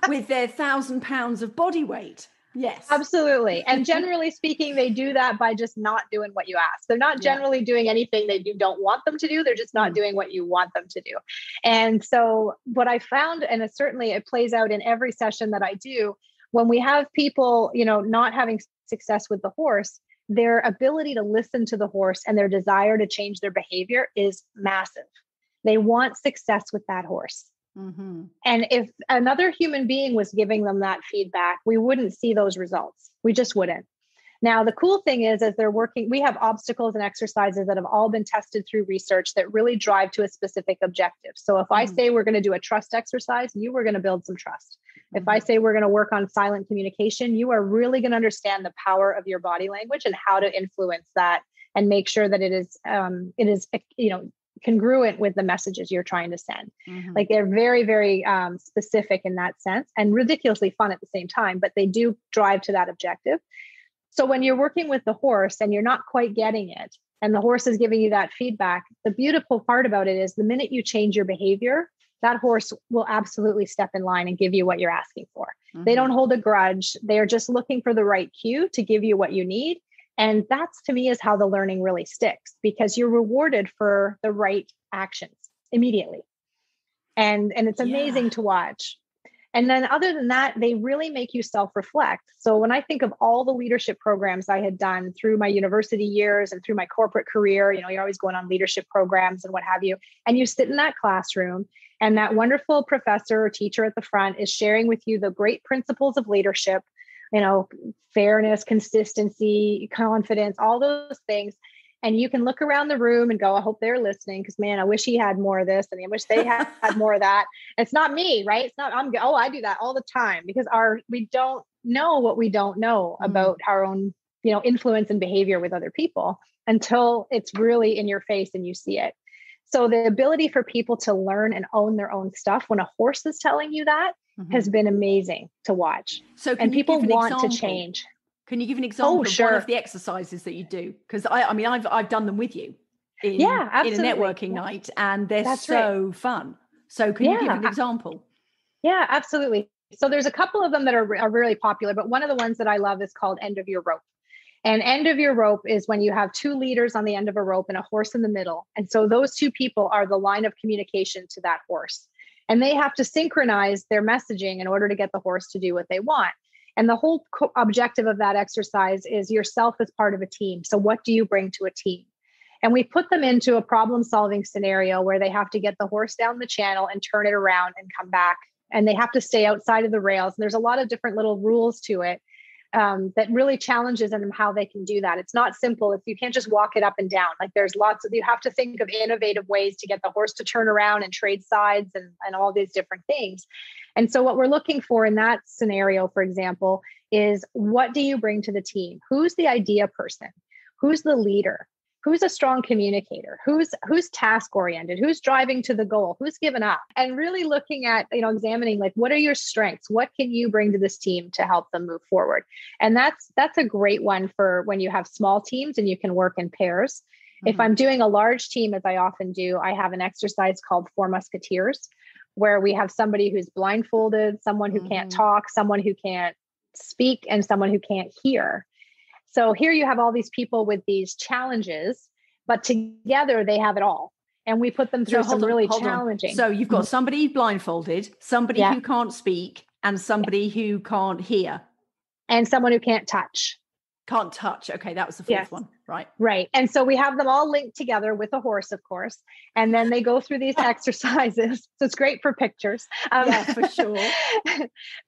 Speaker 3: With their 1,000 pounds of body weight. Yes,
Speaker 2: absolutely. And generally speaking, they do that by just not doing what you ask. They're not generally doing anything that you don't want them to do. They're just not doing what you want them to do. And so what I found, and it plays out in every session that I do, when we have people, not having success with the horse, their ability to listen to the horse and their desire to change their behavior is massive. They want success with that horse. And if another human being was giving them that feedback, we wouldn't see those results. We just wouldn't. Now, the cool thing is, as they're working, we have obstacles and exercises that have all been tested through research that really drive to a specific objective. So if I say we're going to do a trust exercise, you are going to build some trust. If I say we're going to work on silent communication, you are really going to understand the power of your body language and how to influence that and make sure that it is congruent with the messages you're trying to send. Like they're very, very specific in that sense and ridiculously fun at the same time, but they do drive to that objective. So when you're working with the horse and you're not quite getting it, and the horse is giving you that feedback, the beautiful part about it is the minute you change your behavior, that horse will absolutely step in line and give you what you're asking for. They don't hold a grudge. They are just looking for the right cue to give you what you need. And that's, to me, is how the learning really sticks, because you're rewarded for the right actions immediately. And it's amazing to watch. And then other than that, they really make you self-reflect. So when I think of all the leadership programs I had done through my university years and through my corporate career, you're always going on leadership programs and what have you. And you sit in that classroom and that wonderful professor or teacher at the front is sharing with you the great principles of leadership, fairness, consistency, confidence, all those things. And you can look around the room and go, I hope they're listening, because man, I wish he had more of this and I wish they had more of that. It's not me, right? It's not, I do that all the time, because we don't know what we don't know about our own influence and behavior with other people until it's really in your face and you see it. So the ability for people to learn and own their own stuff when a horse is telling you that has been amazing to watch.
Speaker 3: So
Speaker 2: and people want to change.
Speaker 3: Can you give an example of
Speaker 2: sure.
Speaker 3: one of the exercises that you do? Because I've done them with you in a networking night, and they're so fun. So can you give an example?
Speaker 2: Yeah, absolutely. So there's a couple of them that are really popular, but one of the ones that I love is called end of your rope. And end of your rope is when you have two leaders on the end of a rope and a horse in the middle. And so those two people are the line of communication to that horse. And they have to synchronize their messaging in order to get the horse to do what they want. And the whole objective of that exercise is yourself as part of a team. So what do you bring to a team? And we put them into a problem-solving scenario where they have to get the horse down the channel and turn it around and come back. And they have to stay outside of the rails. And there's a lot of different little rules to it that really challenges them how they can do that. It's not simple. If you can't just walk it up and down, like there's you have to think of innovative ways to get the horse to turn around and trade sides and all these different things. And so what we're looking for in that scenario, for example, is what do you bring to the team? Who's the idea person? Who's the leader? Who's a strong communicator? Who's task oriented? Who's driving to the goal? Who's given up? And really looking at, examining like, what are your strengths? What can you bring to this team to help them move forward? And that's a great one for when you have small teams and you can work in pairs. Mm-hmm. If I'm doing a large team, as I often do, I have an exercise called Four Musketeers, where we have somebody who's blindfolded, someone who can't talk, someone who can't speak, and someone who can't hear. So here you have all these people with these challenges, but together they have it all. And we put them through some really challenging.
Speaker 3: So you've got somebody blindfolded, somebody who can't speak, and somebody who can't hear.
Speaker 2: And someone who can't touch.
Speaker 3: Can't touch. Okay, that was the fourth one. Right.
Speaker 2: Right. And so we have them all linked together with a horse, of course. And then they go through these exercises. So it's great for pictures.
Speaker 3: Yeah, for sure.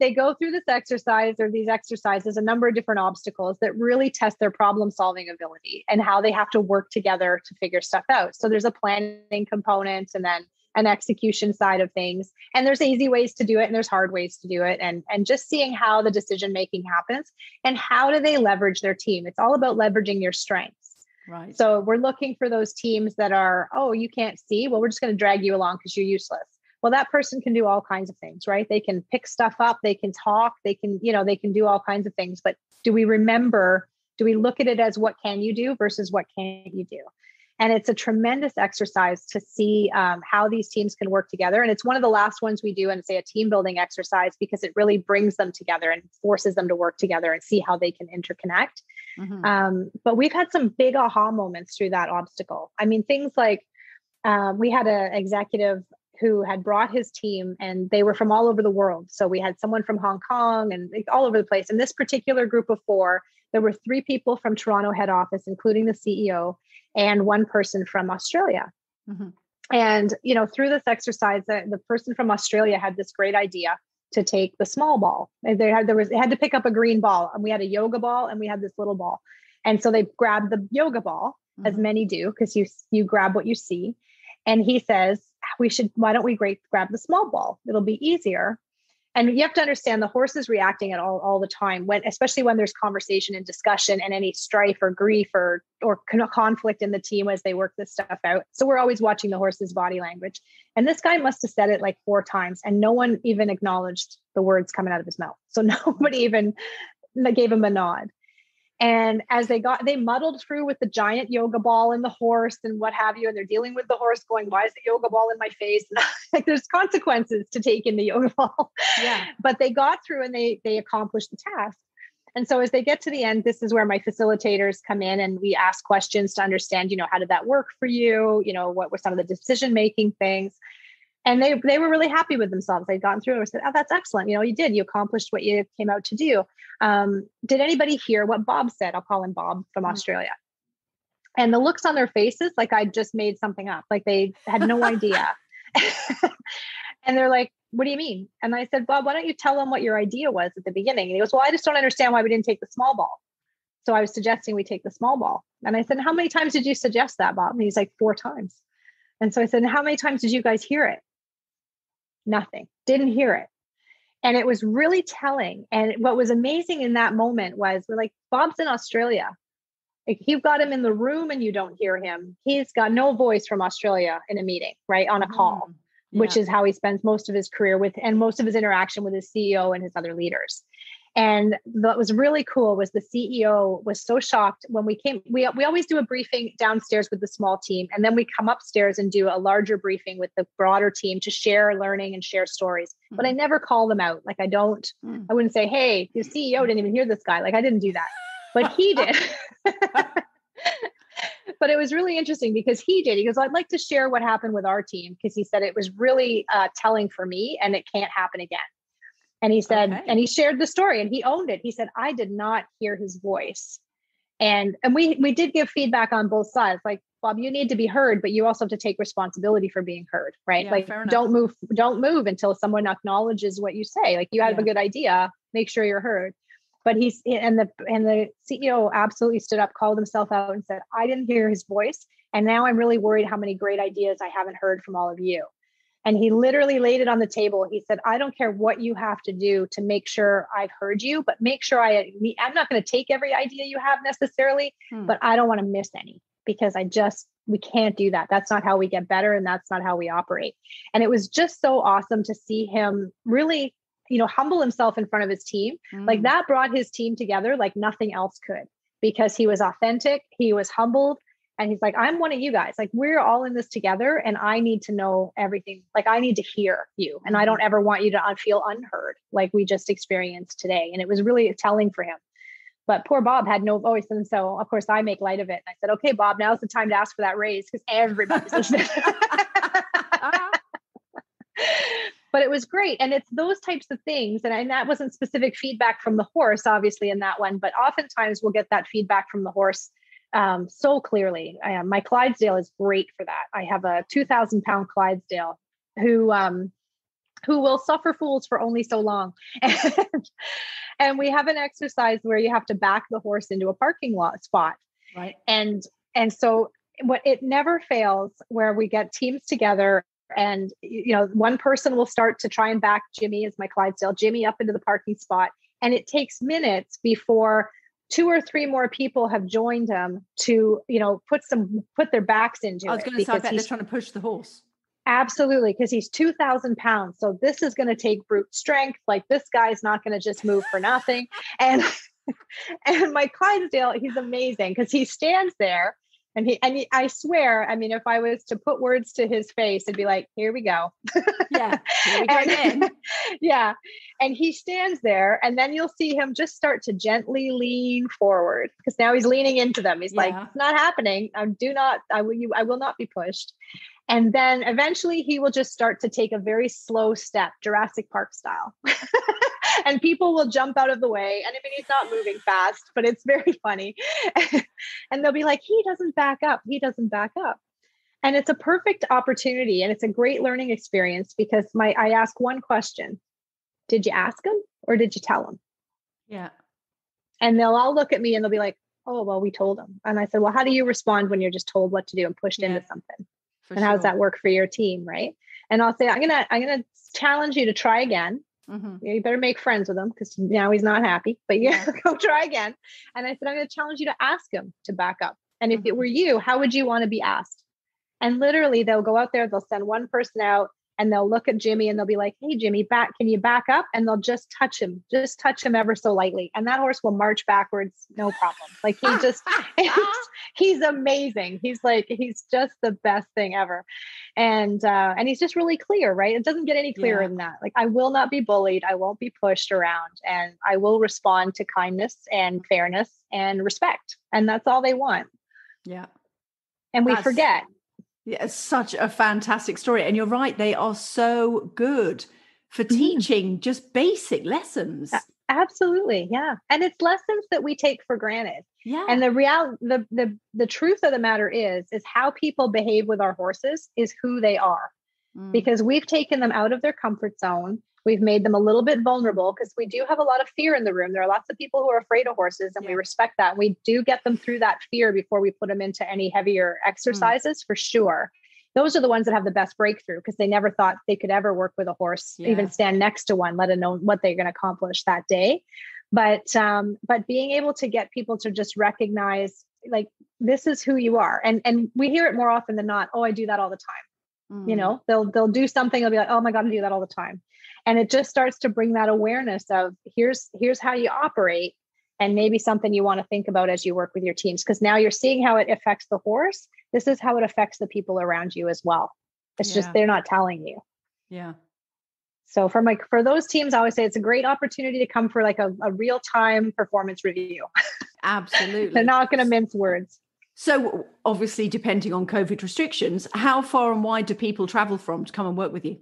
Speaker 2: They go through this exercise or these exercises, a number of different obstacles that really test their problem solving ability and how they have to work together to figure stuff out. So there's a planning component and then an execution side of things. And there's easy ways to do it and there's hard ways to do it. And just seeing how the decision-making happens and how do they leverage their team. It's all about leveraging your strengths.
Speaker 3: Right.
Speaker 2: So we're looking for those teams that are, oh, you can't see. Well, we're just going to drag you along because you're useless. Well, that person can do all kinds of things, right? They can pick stuff up. They can talk. They can do all kinds of things. But do we look at it as what can you do versus what can't you do? And it's a tremendous exercise to see how these teams can work together. And it's one of the last ones we do in, say, a team building exercise, because it really brings them together and forces them to work together and see how they can interconnect. Mm-hmm. But we've had some big aha moments through that obstacle. I mean, things like we had an executive who had brought his team and they were from all over the world. So we had someone from Hong Kong and all over the place. In this particular group of 4, there were 3 people from Toronto head office, including the CEO, and 1 person from Australia. Mm-hmm. And, through this exercise, the person from Australia had this great idea to take the small ball. They had to pick up a green ball, and we had a yoga ball and we had this little ball. And so they grabbed the yoga ball, mm-hmm. as many do, because you grab what you see. And he says, why don't we grab the small ball? It'll be easier. And you have to understand the horse is reacting at all the time, especially when there's conversation and discussion and any strife or grief or conflict in the team as they work this stuff out. So we're always watching the horse's body language. And this guy must have said it like 4 times and no one even acknowledged the words coming out of his mouth. So nobody even gave him a nod. And as they muddled through with the giant yoga ball and the horse and what have you, and they're dealing with the horse going, why is the yoga ball in my face? Like there's consequences to taking the yoga ball. Yeah. But they got through and they accomplished the task. And so as they get to the end, this is where my facilitators come in and we ask questions to understand, how did that work for you? What were some of the decision-making things? And they were really happy with themselves. They'd gotten through it and said, oh, that's excellent. You accomplished what you came out to do. Did anybody hear what Bob said? I'll call him Bob from Australia. And the looks on their faces, like I just made something up, like they had no idea. And they're like, what do you mean? And I said, Bob, why don't you tell them what your idea was at the beginning? And he goes, well, I just don't understand why we didn't take the small ball. So I was suggesting we take the small ball. And I said, how many times did you suggest that, Bob? And he's like, 4 times. And so I said, how many times did you guys hear it? Nothing. Didn't hear it. And it was really telling. And what was amazing in that moment was we're like, Bob's in Australia. Like, you've got him in the room and you don't hear him. He's got no voice from Australia in a meeting, right? On a call, which is how he spends most of his career with, and most of his interaction with his CEO and his other leaders. And what was really cool was the CEO was so shocked when we came. We always do a briefing downstairs with the small team, and then we come upstairs and do a larger briefing with the broader team to share learning and share stories. But I never call them out. Like, I wouldn't say, hey, your CEO didn't even hear this guy. Like, I didn't do that, but he did. But it was really interesting because he did. He goes, I'd like to share what happened with our team, because he said it was really telling for me and it can't happen again. And he said, and he shared the story and he owned it. He said, I did not hear his voice. And we did give feedback on both sides. Like, Bob, you need to be heard, but you also have to take responsibility for being heard, right?
Speaker 3: Yeah,
Speaker 2: like, don't move until someone acknowledges what you say. Like, you have a good idea, make sure you're heard. But the CEO absolutely stood up, called himself out and said, I didn't hear his voice. And now I'm really worried how many great ideas I haven't heard from all of you. And he literally laid it on the table. He said, I don't care what you have to do to make sure I've heard you, but make sure I'm not going to take every idea you have necessarily, but I don't want to miss any, because we can't do that. That's not how we get better. And that's not how we operate. And it was just so awesome to see him really, humble himself in front of his team. Like, that brought his team together like nothing else could, because he was authentic, he was humbled. And he's like, I'm one of you guys. Like, we're all in this together and I need to know everything. Like, I need to hear you. And I don't ever want you to feel unheard like we just experienced today. And it was really telling for him. But poor Bob had no voice. And so, of course, I make light of it. And I said, okay, Bob, now's the time to ask for that raise, because everybody's listening. But it was great. And it's those types of things. And that wasn't specific feedback from the horse, obviously, in that one. But oftentimes we'll get that feedback from the horse so clearly. My Clydesdale is great for that. I have a 2,000-pound Clydesdale who will suffer fools for only so long. And we have an exercise where you have to back the horse into a parking lot spot. Right. And so it never fails where we get teams together. And, one person will start to try and back Jimmy, as my Clydesdale, Jimmy, up into the parking spot. And it takes minutes before 2 or 3 more people have joined him to, put their backs into it.
Speaker 3: I was going to say, I bet they're trying to push the horse.
Speaker 2: Absolutely. Because he's 2,000 pounds. So this is going to take brute strength. Like, this guy's not going to just move for nothing. And my Clydesdale, he's amazing because he stands there. And I swear, I mean, if I was to put words to his face, it'd be like, here we go.
Speaker 3: Yeah, here we go again.
Speaker 2: Yeah. And he stands there, and then you'll see him just start to gently lean forward, because now he's leaning into them. He's like, it's not happening. I will not be pushed. And then eventually he will just start to take a very slow step, Jurassic Park style. And people will jump out of the way. And I mean, he's not moving fast, but it's very funny. And they'll be like, he doesn't back up. He doesn't back up. And it's a perfect opportunity. And it's a great learning experience, because I ask one question. Did you ask him or did you tell him?
Speaker 3: Yeah.
Speaker 2: And they'll all look at me and they'll be like, oh, well, we told him. And I said, well, how do you respond when you're just told what to do and pushed into something? And how does that work for your team? Right. And I'll say, I'm going to challenge you to try again. Mm-hmm. You better make friends with him, because now he's not happy, but go try again. And I said, I'm going to challenge you to ask him to back up. And if it were you, how would you want to be asked? And literally they'll go out there, they'll send one person out, and they'll look at Jimmy and they'll be like, hey, Jimmy, can you back up? And they'll just touch him ever so lightly. And that horse will march backwards. No problem. Like, he's amazing. He's just the best thing ever. And he's just really clear, right? It doesn't get any clearer than that. Like, I will not be bullied. I won't be pushed around, and I will respond to kindness and fairness and respect. And that's all they want.
Speaker 3: Yeah.
Speaker 2: And we forget.
Speaker 3: Yeah, it's such a fantastic story. And you're right, they are so good for teaching just basic lessons.
Speaker 2: Absolutely. Yeah. And it's lessons that we take for granted. Yeah. And the truth of the matter is how people behave with our horses is who they are. Because we've taken them out of their comfort zone. We've made them a little bit vulnerable, because we do have a lot of fear in the room. There are lots of people who are afraid of horses, and we respect that. We do get them through that fear before we put them into any heavier exercises, for sure. those are the ones that have the best breakthrough because they never thought they could ever work with a horse, even stand next to one, let alone what they're going to accomplish that day. But being able to get people to just recognize, like, this is who you are. And we hear it more often than not. Oh, I do that all the time. You know, they'll do something. They'll be like, oh my God, I do that all the time. And it just starts to bring that awareness of here's how you operate, and maybe something you want to think about as you work with your teams. Because now you're seeing how it affects the horse. This is how it affects the people around you as well. It's just, they're not telling you.
Speaker 3: Yeah.
Speaker 2: So for those teams, I always say it's a great opportunity to come for like a real-time performance review.
Speaker 3: Absolutely.
Speaker 2: They're not going to mince words.
Speaker 3: So obviously, depending on COVID restrictions, how far and wide do people travel from to come and work with you?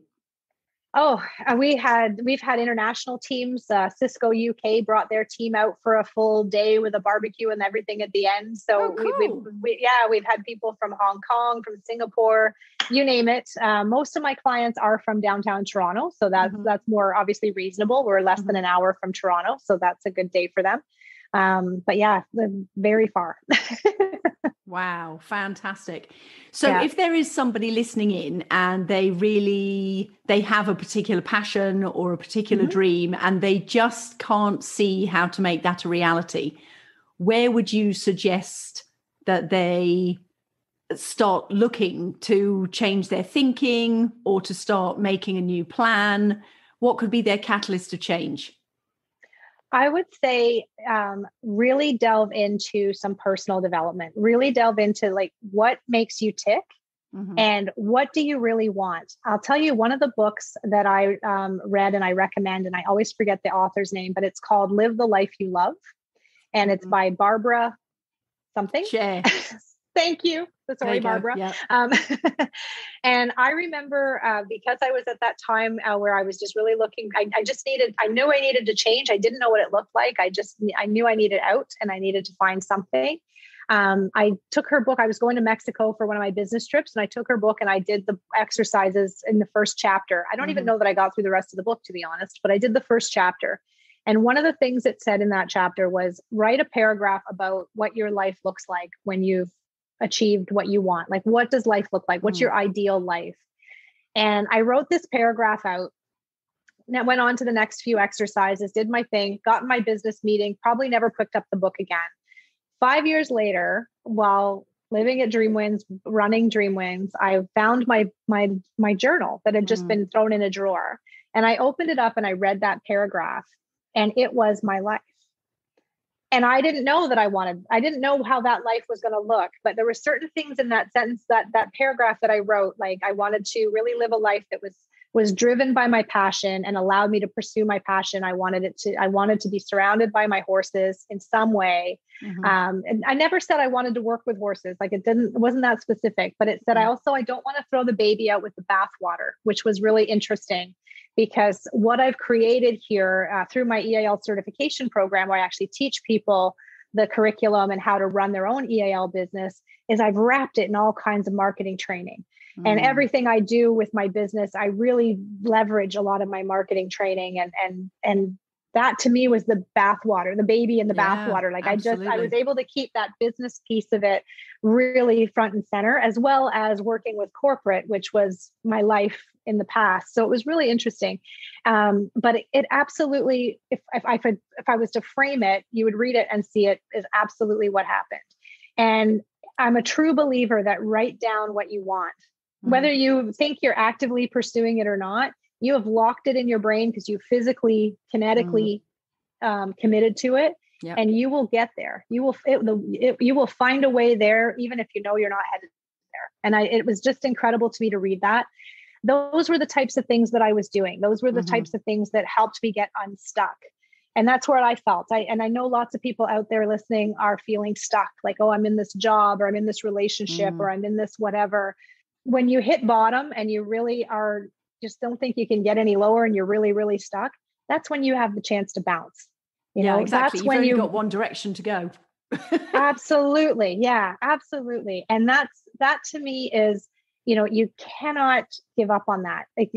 Speaker 2: Oh, we've had international teams. Cisco UK brought their team out for a full day with a barbecue and everything at the end. So
Speaker 3: cool.
Speaker 2: we've had people from Hong Kong, from Singapore, you name it. Most of my clients are from downtown Toronto, so that's more obviously reasonable. We're less than an hour from Toronto, so that's a good day for them. But yeah, very far.
Speaker 3: Wow, fantastic. So if there is somebody listening in and they have a particular passion or a particular dream and they just can't see how to make that a reality, where would you suggest that they start looking to change their thinking or to start making a new plan? What could be their catalyst to change?
Speaker 2: I would say really delve into some personal development, really delve into like what makes you tick and what do you really want? I'll tell you one of the books that I read and I recommend, and I always forget the author's name, but it's called Live the Life You Love. And it's by Barbara something.
Speaker 3: Share.
Speaker 2: Thank you. Sorry, Barbara.
Speaker 3: Yeah.
Speaker 2: And I remember because I was at that time where I was just really looking, I knew I needed to change. I didn't know what it looked like. I knew I needed out and I needed to find something. I took her book. I was going to Mexico for one of my business trips and I took her book and I did the exercises in the first chapter. I don't even know that I got through the rest of the book, to be honest, but I did the first chapter. And one of the things it said in that chapter was write a paragraph about what your life looks like when you've achieved what you want. Like, what does life look like? What's your ideal life? And I wrote this paragraph out and I went on to the next few exercises, did my thing, got in my business meeting, probably never picked up the book again. 5 years later, while living at Dreamwinds, running Dreamwinds, I found my journal that had just been thrown in a drawer. And I opened it up and I read that paragraph and it was my life. And I didn't know that I didn't know how that life was going to look, but there were certain things in that sentence, that paragraph that I wrote, like I wanted to really live a life that was driven by my passion and allowed me to pursue my passion. I wanted to be surrounded by my horses in some way. And I never said I wanted to work with horses. Like it wasn't that specific, but it said, I don't want to throw the baby out with the bathwater, which was really interesting. Because what I've created here through my EAL certification program, where I actually teach people the curriculum and how to run their own EAL business, is I've wrapped it in all kinds of marketing training. And everything I do with my business, I really leverage a lot of my marketing training. And that to me was the bathwater, the baby in the bathwater. Like absolutely. I was able to keep that business piece of it really front and center, as well as working with corporate, which was my life in the past. So it was really interesting. But it absolutely, if I was to frame it, you would read it and see it is absolutely what happened. And I'm a true believer that write down what you want, whether you think you're actively pursuing it or not. You have locked it in your brain because you physically, kinetically committed to it, and you will get there. You will find a way there, even if you know you're not headed there. And it was just incredible to me to read that. Those were the types of things that I was doing. Those were the types of things that helped me get unstuck. And that's where I felt. And I know lots of people out there listening are feeling stuck, like, oh, I'm in this job, or I'm in this relationship, or I'm in this whatever. When you hit bottom and you really just don't think you can get any lower and you're really, really stuck, that's when you have the chance to bounce. You know,
Speaker 3: exactly.
Speaker 2: That's
Speaker 3: You've
Speaker 2: when
Speaker 3: only got one direction to go.
Speaker 2: Absolutely. Yeah, absolutely. And that to me is, you cannot give up on that. Like,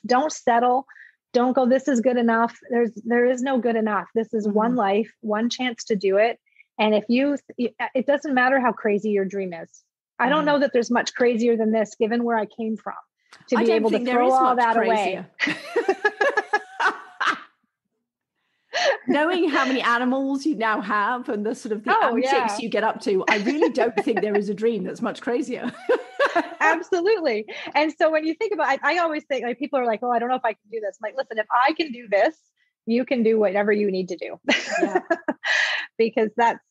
Speaker 2: don't settle. Don't go, this is good enough. There is no good enough. This is one life, one chance to do it. And it doesn't matter how crazy your dream is. I don't know that there's much crazier than this, given where I came from, to be able to throw all that away.
Speaker 3: Knowing how many animals you now have and the sort of the antics you get up to, I really don't think there is a dream that's much crazier.
Speaker 2: Absolutely. And so when you think about it, I always think, like, people are like, oh, I don't know if I can do this. I'm like, listen, if I can do this, you can do whatever you need to do. Yeah. Because that's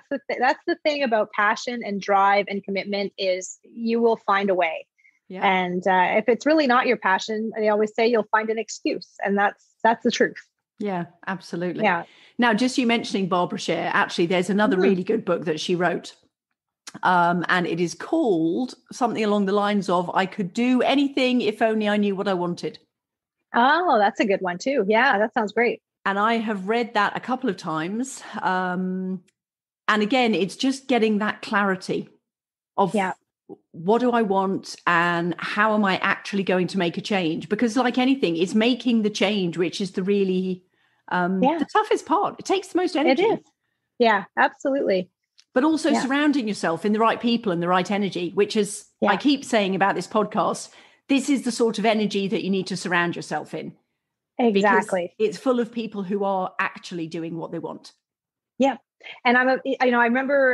Speaker 2: the thing about passion and drive and commitment, is you will find a way. Yeah. And if it's really not your passion, they always say you'll find an excuse, and that's the truth.
Speaker 3: Yeah, absolutely.
Speaker 2: Yeah.
Speaker 3: Now, just you mentioning Barbara Sher, actually, there's another really good book that she wrote. And it is called something along the lines of, I could do anything if only I knew what I wanted.
Speaker 2: Oh, that's a good one too. Yeah, that sounds great.
Speaker 3: And I have read that a couple of times. And again, it's just getting that clarity of what do I want and how am I actually going to make a change? Because like anything, it's making the change, which is the really the toughest part. It takes the most energy.
Speaker 2: It is. Yeah, absolutely.
Speaker 3: But also surrounding yourself in the right people and the right energy, which is, I keep saying about this podcast, this is the sort of energy that you need to surround yourself in.
Speaker 2: Exactly.
Speaker 3: Because it's full of people who are actually doing what they want.
Speaker 2: Yeah. And I remember,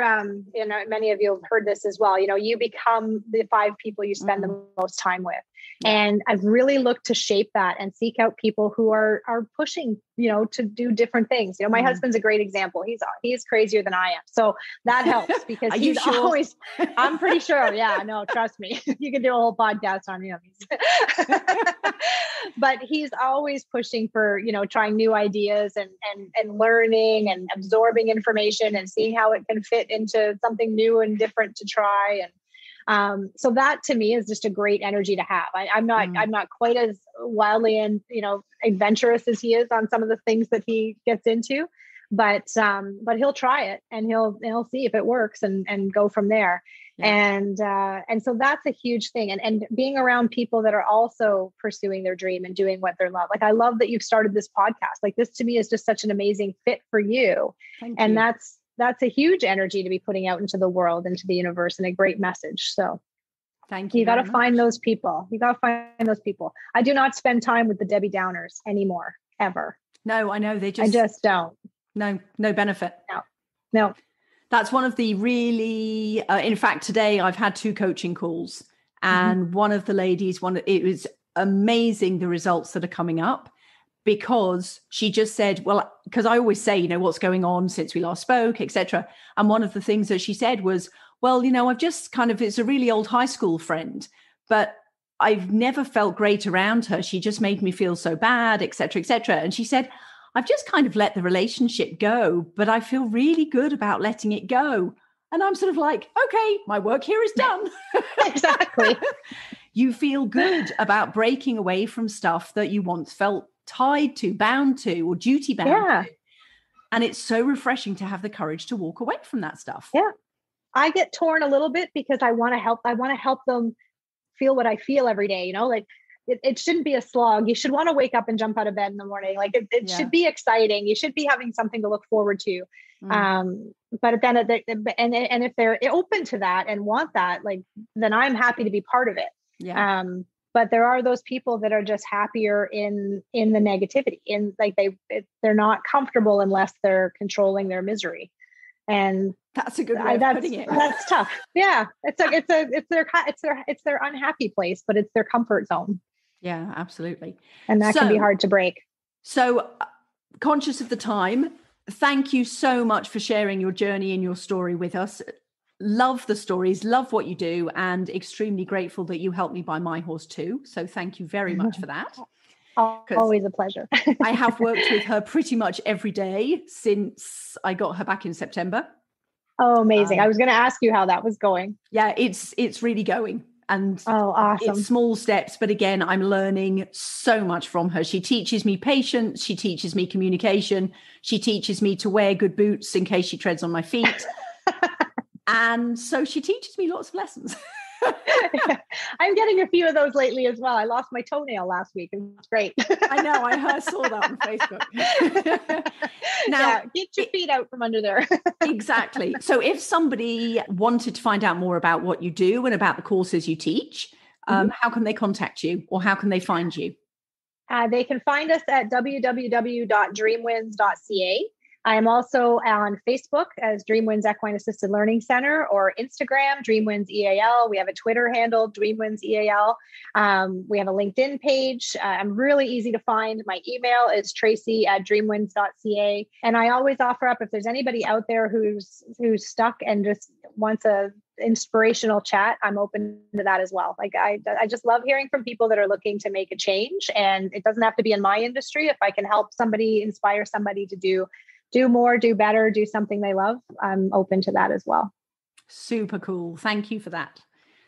Speaker 2: many of you have heard this as well. You become the 5 people you spend the most time with. Yeah. And I've really looked to shape that and seek out people who are pushing, to do different things. My husband's a great example. He's crazier than I am. So that helps, because he's always, I'm pretty sure. Yeah, no, trust me. You can do a whole podcast on him. But he's always pushing for, trying new ideas and learning and absorbing information and seeing how it can fit into something new and different to try. And so that to me is just a great energy to have. I'm not quite as wildly and, adventurous as he is on some of the things that he gets into, but he'll try it and he'll see if it works and go from there. Yeah. And so that's a huge thing. And being around people that are also pursuing their dream and doing what they love. Like, I love that you've started this podcast. Like, this to me is just such an amazing fit for you. Thank you. That's a huge energy to be putting out into the world, into the universe, and a great message. So
Speaker 3: thank you.
Speaker 2: You got to find those people. I do not spend time with the Debbie Downers anymore, ever.
Speaker 3: No, I know. I
Speaker 2: just don't.
Speaker 3: No benefit.
Speaker 2: No.
Speaker 3: That's one of the really, in fact, today I've had 2 coaching calls, and one of the ladies, it was amazing the results that are coming up, because she just said, well, because I always say, what's going on since we last spoke, etc. And one of the things that she said was, well, I've just it's a really old high school friend, but I've never felt great around her. She just made me feel so bad, etc., etc. And she said, I've just kind of let the relationship go, but I feel really good about letting it go. And I'm sort of like, okay, my work here is done.
Speaker 2: Exactly.
Speaker 3: You feel good about breaking away from stuff that you once felt tied to, bound to, or duty bound to. And it's so refreshing to have the courage to walk away from that stuff.
Speaker 2: Yeah. I get torn a little bit because I want to help. I want to help them feel what I feel every day, like, it shouldn't be a slog. You should want to wake up and jump out of bed in the morning. Like, it should be exciting. You should be having something to look forward to. But then, and if they're open to that and want that, then I'm happy to be part of it. Yeah. But there are those people that are just happier in the negativity, they're not comfortable unless they're controlling their misery. And
Speaker 3: that's a good way of putting it.
Speaker 2: That's tough. Yeah. It's their unhappy place, but it's their comfort zone.
Speaker 3: Yeah, absolutely.
Speaker 2: And that can be hard to break.
Speaker 3: So, conscious of the time, thank you so much for sharing your journey and your story with us. Love the stories, love what you do, and extremely grateful that you helped me buy my horse too. So thank you very much for that.
Speaker 2: Always a pleasure.
Speaker 3: I have worked with her pretty much every day since I got her back in September.
Speaker 2: Oh, amazing. I was going to ask you how that was going.
Speaker 3: Yeah, it's really going. And
Speaker 2: awesome.
Speaker 3: It's small steps, but again, I'm learning so much from her. She teaches me patience. She teaches me communication. She teaches me to wear good boots in case she treads on my feet. And so she teaches me lots of lessons.
Speaker 2: I'm getting a few of those lately as well. I lost my toenail last week. It was great.
Speaker 3: I know. I saw that on Facebook. Now,
Speaker 2: get your feet out from under there.
Speaker 3: Exactly. So if somebody wanted to find out more about what you do and about the courses you teach, how can they contact you or how can they find you?
Speaker 2: They can find us at www.dreamwins.ca. I am also on Facebook as Dreamwins Equine Assisted Learning Center, or Instagram, Dreamwins EAL. We have a Twitter handle, Dreamwins EAL. We have a LinkedIn page. I'm really easy to find. My email is tracy@dreamwins.ca. And I always offer up, if there's anybody out there who's stuck and just wants a inspirational chat, I'm open to that as well. Like I just love hearing from people that are looking to make a change, and it doesn't have to be in my industry. If I can help somebody, inspire somebody to do more, do better, do something they love, I'm open to that as well.
Speaker 3: Super cool. Thank you for that.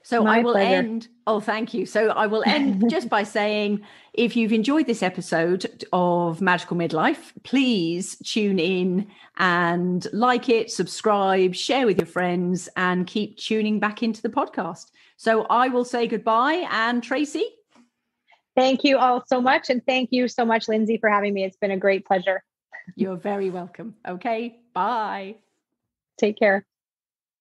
Speaker 3: So
Speaker 2: My
Speaker 3: I will
Speaker 2: pleasure.
Speaker 3: end. Oh, thank you. So I will end just by saying, if you've enjoyed this episode of Magical Midlife, please tune in and like it, subscribe, share with your friends, and keep tuning back into the podcast. So I will say goodbye. And Tracy?
Speaker 2: Thank you all so much. And thank you so much, Lindsay, for having me. It's been a great pleasure.
Speaker 3: You're very welcome. Okay. Bye.
Speaker 2: Take care.